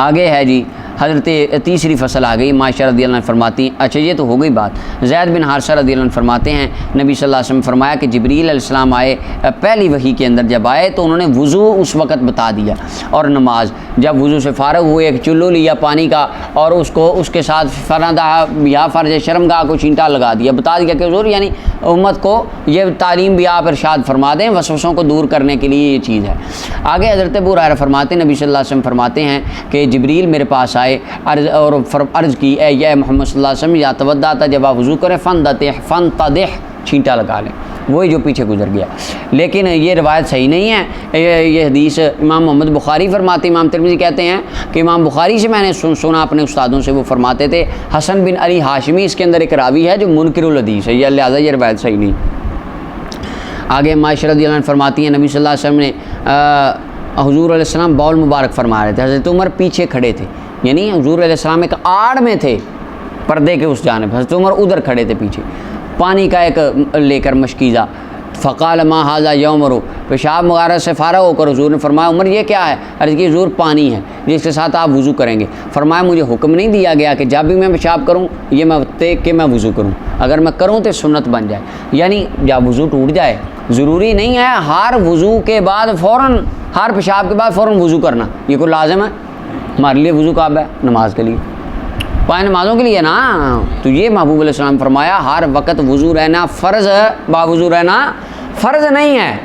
آگے ہے جی حضرت تیسری فصل آ گئی، عائشہ رضی اللہ عنہ فرماتی ہیں، اچھا یہ تو ہو گئی بات۔ زید بن حارثہ رضی اللہ عنہ فرماتے ہیں نبی صلی اللہ علیہ وسلم فرمایا کہ جبریل علیہ السلام آئے، پہلی وحی کے اندر جب آئے تو انہوں نے وضو اس وقت بتا دیا، اور نماز جب وضو سے فارغ ہوئے ایک چلو لیا پانی کا اور اس کے ساتھ فرندہ یا فرض شرمگاہ کو چینٹا لگا دیا، بتا دیا کہ حضور یعنی امت کو یہ تعلیم بھی آپ ارشاد فرما دیں، وسوسوں کو دور کرنے کے لیے یہ چیز ہے۔ آگے حضرت ابو ہریرہ فرماتے ہیں نبی صلی اللہ علیہ وسلم فرماتے ہیں کہ جبریل میرے پاس آئے اور عرض کی اے یا محمد صلی اللہ علیہ وسلم یا تودع تھا جب آپ وضو کریں فنتدح چھینٹا لگا لیں، وہی جو پیچھے گزر گیا۔ لیکن یہ روایت صحیح نہیں ہے، یہ حدیث امام محمد بخاری فرماتے ہیں، امام ترمذی کہتے ہیں کہ امام بخاری سے میں نے سنا اپنے استادوں سے، وہ فرماتے تھے حسن بن علی ہاشمی اس کے اندر ایک راوی ہے جو منکر الحدیث ہے، یہ لہٰذا یہ روایت صحیح نہیں۔ آگے عائشہ رضی اللہ عنہ فرماتی ہیں نبی صلی اللہ علیہ وسلم نے حضور علیہ السلام باول مبارک فرما رہے تھے، حضرت عمر پیچھے کھڑے تھے، یعنی حضور علیہ السلام ایک آڑ میں تھے پردے کے اس جانب، حضرت عمر ادھر کھڑے تھے پیچھے، پانی کا ایک لے کر مشکیزہ، فقال ما ھذا یعمر، پیشاب مغارہ سے فارغ ہو کر حضور نے فرمایا عمر یہ کیا ہے؟ عرض کی حضور پانی ہے جس کے ساتھ آپ وضو کریں گے۔ فرمایا مجھے حکم نہیں دیا گیا کہ جب بھی میں پیشاب کروں یہ میں دیکھ کے میں وضو کروں، اگر میں کروں تو سنت بن جائے، یعنی جب وضو ٹوٹ جائے ضروری نہیں ہے ہر وضو کے بعد فوراً، ہر پیشاب کے بعد فوراً وضو کرنا، یہ کوئی لازم ہے؟ ہمارے لیے وضو کعب ہے نماز کے لیے، پانچ نمازوں کے لیے نا، تو یہ محبوب علیہ السلام فرمایا ہر وقت وضو رہنا فرض، باوضو رہنا فرض نہیں ہے،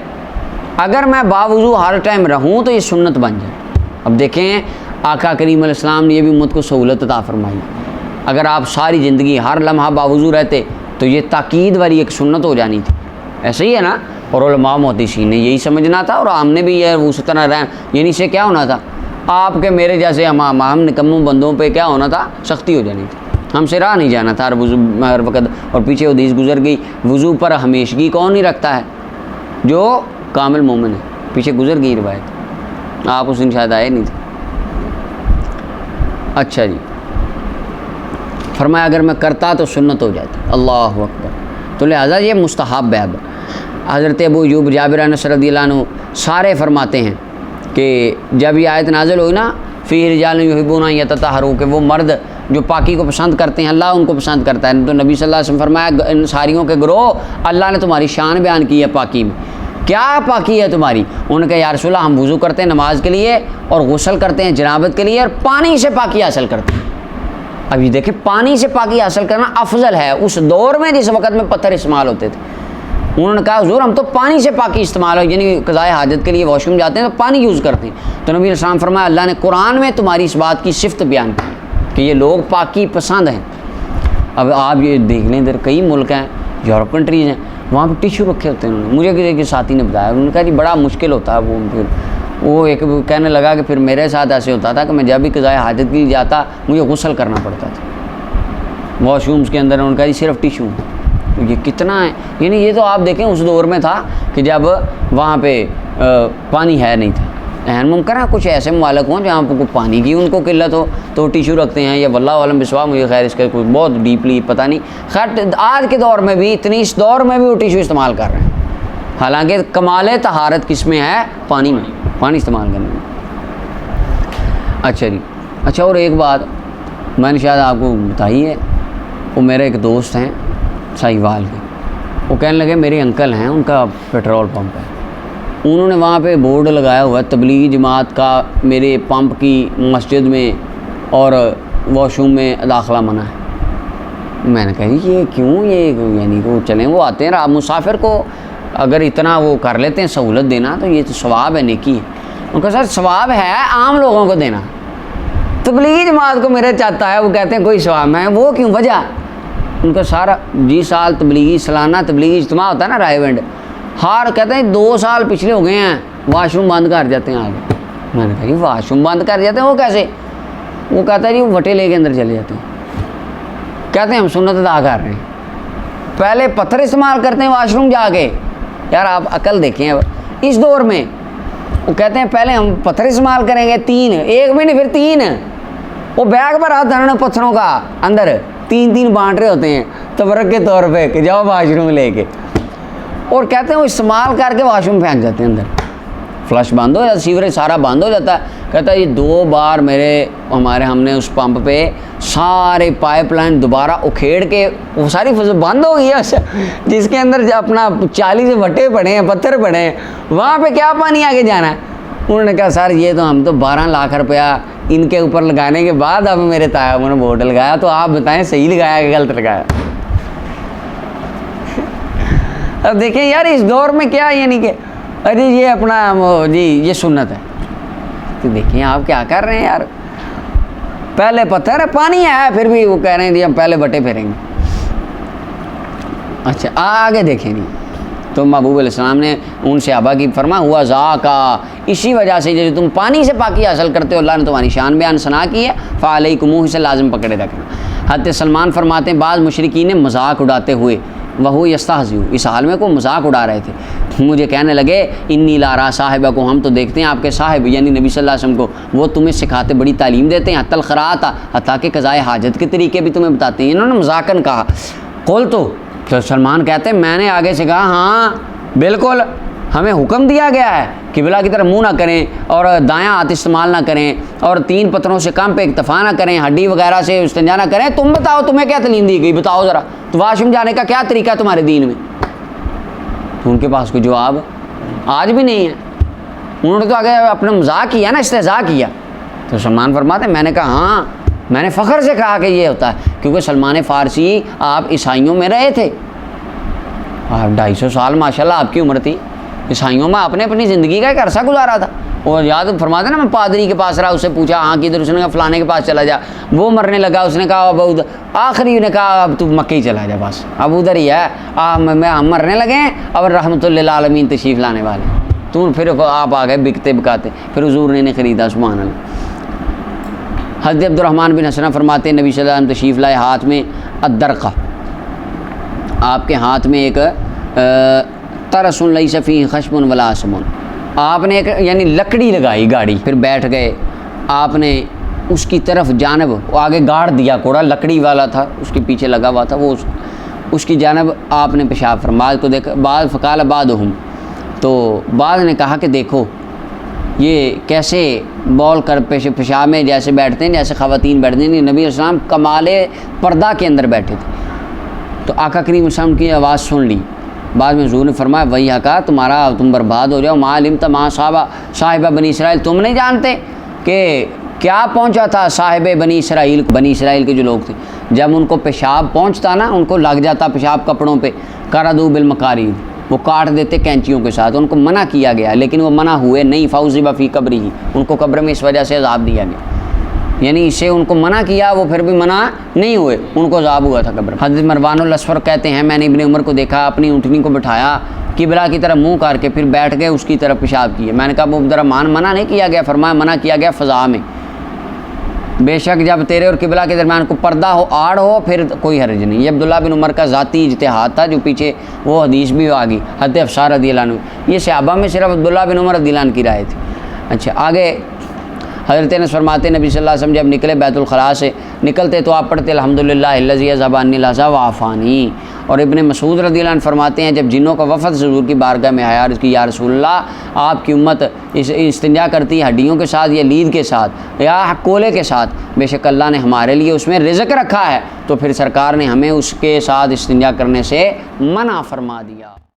اگر میں باوضو ہر ٹائم رہوں تو یہ سنت بن جائے۔ اب دیکھیں آقا کریم علیہ السلام نے یہ بھی امت کو سہولت عطا فرمائی، اگر آپ ساری زندگی ہر لمحہ باوضو رہتے تو یہ تاکید والی ایک سنت ہو جانی تھی، ایسے ہی ہے نا، اور علماء محدثین نے یہی سمجھنا تھا اور ہم نے بھی یہ اس طرح یعنی سے کیا ہونا تھا، آپ کے میرے جیسے ہم نکموں بندوں پہ کیا ہونا تھا، سختی ہو جانی تھی، ہم سے راہ نہیں جانا تھا ہر وقت۔ اور پیچھے حدیث گزر گئی وضو پر ہمیشگی کون نہیں رکھتا ہے؟ جو کامل مومن ہے، پیچھے گزر گئی روایت، آپ اس دن شاید آئے نہیں تھے۔ اچھا جی، فرمایا اگر میں کرتا تو سنت ہو جاتی، اللہ اکبر، تو لہٰذا یہ مستحب ہے۔ اب حضرت ابو ایوب جابر انس رضی اللہ عنہ سارے فرماتے ہیں کہ جب یہ آیت نازل ہوئی نا فی رجال یحبون ان یتطہروا کہ وہ مرد جو پاکی کو پسند کرتے ہیں اللہ ان کو پسند کرتا ہے، تو نبی صلی اللہ علیہ وسلم فرمایا ان ساریوں کے گروہ اللہ نے تمہاری شان بیان کی ہے پاکی میں، کیا پاکی ہے تمہاری؟ انہوں نے کہا یا رسول اللہ ہم وضو کرتے ہیں نماز کے لیے اور غسل کرتے ہیں جنابت کے لیے اور پانی سے پاکی حاصل کرتے ہیں۔ اب یہ دیکھیں پانی سے پاکی حاصل کرنا افضل ہے اس دور میں جس وقت میں پتھر استعمال ہوتے تھے۔ انہوں نے کہا حضور ہم تو پانی سے پاکی استعمال ہو، یعنی قضائے حاجت کے لیے واش روم جاتے ہیں تو پانی یوز کرتے ہیں۔ تو نبی علیہ السلام فرمایا اللہ نے قرآن میں تمہاری اس بات کی صفت بیان کی کہ یہ لوگ پاکی پسند ہیں۔ اب آپ یہ دیکھ لیں ادھر کئی ملک ہیں، یورپ کنٹریز ہیں، وہاں پہ ٹیشو رکھے ہوتے ہیں۔ انہوں نے مجھے کسی کے ساتھی نے بتایا، انہوں نے کہا جی بڑا مشکل ہوتا ہے وہ، پھر وہ ایک کہنے لگا کہ پھر میرے ساتھ ایسے ہوتا تھا کہ میں جب بھی قضائے حاجت کے لیے جاتا مجھے غسل کرنا پڑتا تھا واش رومس کے اندر۔ انہوں نے کہا جی صرف ٹیشو، یہ کتنا ہے، یعنی یہ تو آپ دیکھیں اس دور میں تھا کہ جب وہاں پہ پانی ہے نہیں تھا۔ ممکن ہے کچھ ایسے ممالک ہوں جہاں پہ پانی کی ان کو قلت ہو تو ٹیشو رکھتے ہیں، یا واللہ عالم بسوا، مجھے خیر اس کا کوئی بہت ڈیپلی پتہ نہیں۔ خیر آج کے دور میں بھی اس دور میں بھی وہ ٹیشو استعمال کر رہے ہیں، حالانکہ کمال طہارت کس میں ہے؟ پانی میں، پانی استعمال کرنے میں۔ اچھا جی، اچھا اور ایک بات میں نے شاید آپ کو بتائی ہے، وہ میرے ایک دوست ہیں ساہیوال کے، وہ کہنے لگے میرے انکل ہیں ان کا پیٹرول پمپ ہے، انہوں نے وہاں پہ بورڈ لگایا ہوا ہے تبلیغی جماعت کا میرے پمپ کی مسجد میں اور واش روم میں داخلہ منع ہے۔ میں نے کہا یہ کیوں، یہ یعنی وہ چلیں وہ آتے ہیں مسافر کو اگر اتنا وہ کر لیتے ہیں سہولت دینا تو یہ تو ثواب ہے، نیکی ہے۔ ان کا سر ثواب ہے عام لوگوں کو دینا، تبلیغی جماعت کو میرے چاہتا ہے، وہ کہتے ہیں کوئی ثواب میں، وہ کیوں وجہ؟ ان کا سارا 20 سال تبلیغی سالانہ تبلیغی اجتماع ہوتا ہے نا رائے ونڈ، ہار کہتے ہیں 2 سال پچھلے ہو گئے ہیں واش روم بند کر جاتے ہیں آگے۔ میں نے کہا یہ واش روم بند کر جاتے ہیں وہ کیسے؟ وہ کہتا ہے جی وہ وٹے لے کے اندر چلے جاتے ہیں، کہتے ہیں ہم سنت ادا کر رہے ہیں، پہلے پتھر استعمال کرتے ہیں واش روم جا کے۔ یار آپ عقل دیکھیں اس دور میں، وہ کہتے ہیں پہلے ہم پتھر استعمال کریں گے 3، ایک بھی نہیں پھر 3، وہ بیگ پر ہاتھ دھرنا پتھروں کا اندر 3 بانٹ رہے ہوتے ہیں تبرک کے طور پہ کہ جاؤ واش روم لے کے، اور کہتے ہیں وہ استعمال کر کے واش روم پھینک جاتے ہیں اندر، فلش بند ہو جاتا، سیوریج سارا بند ہو جاتا ہے۔ کہتا ہے یہ 2 بار ہم نے اس پمپ پہ سارے پائپ لائن دوبارہ اکھیڑ کے وہ ساری فضل بند ہو گئی ہے جس کے اندر اپنا 40 وٹے پڑے ہیں پتھر پڑے ہیں، وہاں پہ کیا پانی آگے جانا ہے؟ انہوں نے کہا سر یہ تو ہم تو 12 لاکھ روپیہ ان کے اوپر لگانے کے بعد اب میرے تایا انہوں نے بورڈ لگایا، تو آپ بتائیں صحیح لگایا کہ غلط لگایا؟ اب دیکھیں یار اس دور میں کیا، یعنی کہ ارے یہ اپنا جی یہ سنت ہے، تو دیکھیں آپ کیا کر رہے ہیں یار، پہلے پتھر ہے پانی ہے پھر بھی وہ کہہ رہے ہیں جی ہم پہلے بٹے پھیریں گے۔ اچھا آگے دیکھیں نہیں تو محبوب علیہ السلام نے ان صحابہ کی فرما ہوا ذاکا، اسی وجہ سے جو تم پانی سے پاکی حاصل کرتے ہو اللہ نے تمہاری شان بیان ثنا کی ہے، فعلیکم سے لازم پکڑے رکھنا۔ حضرت سلمان فرماتے ہیں بعض مشرکین نے مذاق اڑاتے ہوئے وہ یستہزئ، اس حال میں کو مذاق اڑا رہے تھے، مجھے کہنے لگے انی لارا صاحبہ کو، ہم تو دیکھتے ہیں آپ کے صاحب یعنی نبی صلی اللہ علیہ وسلم کو، وہ تمہیں سکھاتے بڑی تعلیم دیتے ہیں، حتی الخراۃ، حتیٰ کہ قضائے حاجت کے طریقے بھی تمہیں بتاتے ہیں۔ انہوں نے مذاقاً کہا، قلت تو سلمان کہتے ہیں میں نے آگے سے کہا ہاں بالکل، ہمیں حکم دیا گیا ہے قبلہ کی طرف منہ نہ کریں اور دایاں ہاتھ استعمال نہ کریں اور 3 پتھروں سے کم پہ اکتفا نہ کریں، ہڈی وغیرہ سے استنجا نہ کریں۔ تم بتاؤ تمہیں کیا تعلیم دی گئی، بتاؤ ذرا، تو واش روم جانے کا کیا طریقہ ہے تمہارے دین میں؟ تو ان کے پاس کوئی جواب آج بھی نہیں ہے، انہوں نے تو آگے اپنا مذاق کیا نا، استہزاء کیا۔ تو سلمان فرماتے ہیں میں نے کہا ہاں، میں نے فخر سے کہا کہ یہ ہوتا ہے، کیونکہ سلمان فارسی آپ عیسائیوں میں رہے تھے، 250 سال ماشاءاللہ آپ کی عمر تھی، عیسائیوں میں آپ نے اپنی زندگی کا ایک عرصہ گزارا تھا۔ اور یاد فرماتے نا میں پادری کے پاس رہا، اس سے پوچھا ہاں کدھر، اس نے کہا فلانے کے پاس چلا جا، وہ مرنے لگا، اس نے کہا اب ادھر، آخری نے کہا اب تو مکہ ہی چلا جا، بس اب ادھر ہی ہے، ہم مرنے لگے ہیں اور رحمت للعالمین تشریف لانے والے، تو پھر آپ آ گئے بکتے بکاتے، پھر حضور نے انہیں خریدا، سبحان اللہ۔ حضرت عبد الرحمن بن حسنہ فرماتے ہیں نبی صلی اللہ علیہ وسلم تشریف لائے، ہاتھ میں الدرقہ، آپ کے ہاتھ میں ایک ترس لیس فیہ خشب ولا اسم، آپ نے ایک یعنی لکڑی لگائی گاڑی، پھر بیٹھ گئے، آپ نے اس کی طرف جانب وہ آگے گاڑ دیا، کوڑا لکڑی والا تھا اس کے پیچھے لگا ہوا تھا، وہ اس کی جانب آپ نے پیشاب فرمایا کو دیکھا، بعض فقال بعضهم، تو بعض نے کہا کہ دیکھو یہ کیسے بول کر پیشاب میں جیسے بیٹھتے ہیں جیسے خواتین بیٹھتے ہیں، نبی علیہ السلام کمال پردہ کے اندر بیٹھے تھے۔ تو آقا کریم صلی اللہ علیہ وسلم کی آواز سن لی، بعد میں حضور نے فرمایا وہی آقا تم برباد ہو جاؤ، ما علمت ما صاحبہ بنی اسرائیل، تم نہیں جانتے کہ کیا پہنچا تھا صاحب بنی اسرائیل کے جو لوگ تھے، جب ان کو پیشاب پہنچتا نا، ان کو لگ جاتا پیشاب کپڑوں پہ، قردوا بالمقارید، وہ کاٹ دیتے کینچیوں کے ساتھ، ان کو منع کیا گیا لیکن وہ منع ہوئے نہیں، فعذب فی قبرہ، ان کو قبر میں اس وجہ سے عذاب دیا گیا، یعنی اسے ان کو منع کیا وہ پھر بھی منع نہیں ہوئے، ان کو عذاب ہوا تھا قبر میں۔ حضرت مروان الاسفر کہتے ہیں میں نے ابن عمر کو دیکھا، اپنی اونٹنی کو بٹھایا، قبلہ کی طرف منہ کر کے پھر بیٹھ گئے، اس کی طرف پیشاب کیے۔ میں نے کہا ابو عبدالرحمن منع نہیں کیا گیا، فرمایا منع کیا گیا فضا میں، بے شک جب تیرے اور قبلہ کے درمیان کو پردہ ہو، آڑ ہو، پھر کوئی حرج نہیں۔ یہ عبداللہ بن عمر کا ذاتی اجتہاد تھا، جو پیچھے وہ حدیث بھی آ گئی، حضرت حفصہ رضی اللہ عنہ، یہ صحابہ میں صرف عبداللہ بن عمر رضی اللہ عنہ کی رائے تھی۔ اچھا آگے حضرت انس فرماتے نبی صلی اللہ علیہ وسلم جب نکلے بیت الخلاء سے، نکلتے تو آپ پڑھتے الحمدللہ الذی اذھب عنی الحزن وعافانی۔ اور ابن مسعود رضی اللہ عنہ فرماتے ہیں جب جنوں کا وفد حضور کی بارگاہ میں آیا، عرض کی یا رسول اللہ آپ کی امت استنجا کرتی ہے ہڈیوں کے ساتھ یا لید کے ساتھ یا کولے کے ساتھ، بے شک اللہ نے ہمارے لیے اس میں رزق رکھا ہے، تو پھر سرکار نے ہمیں اس کے ساتھ استنجا کرنے سے منع فرما دیا۔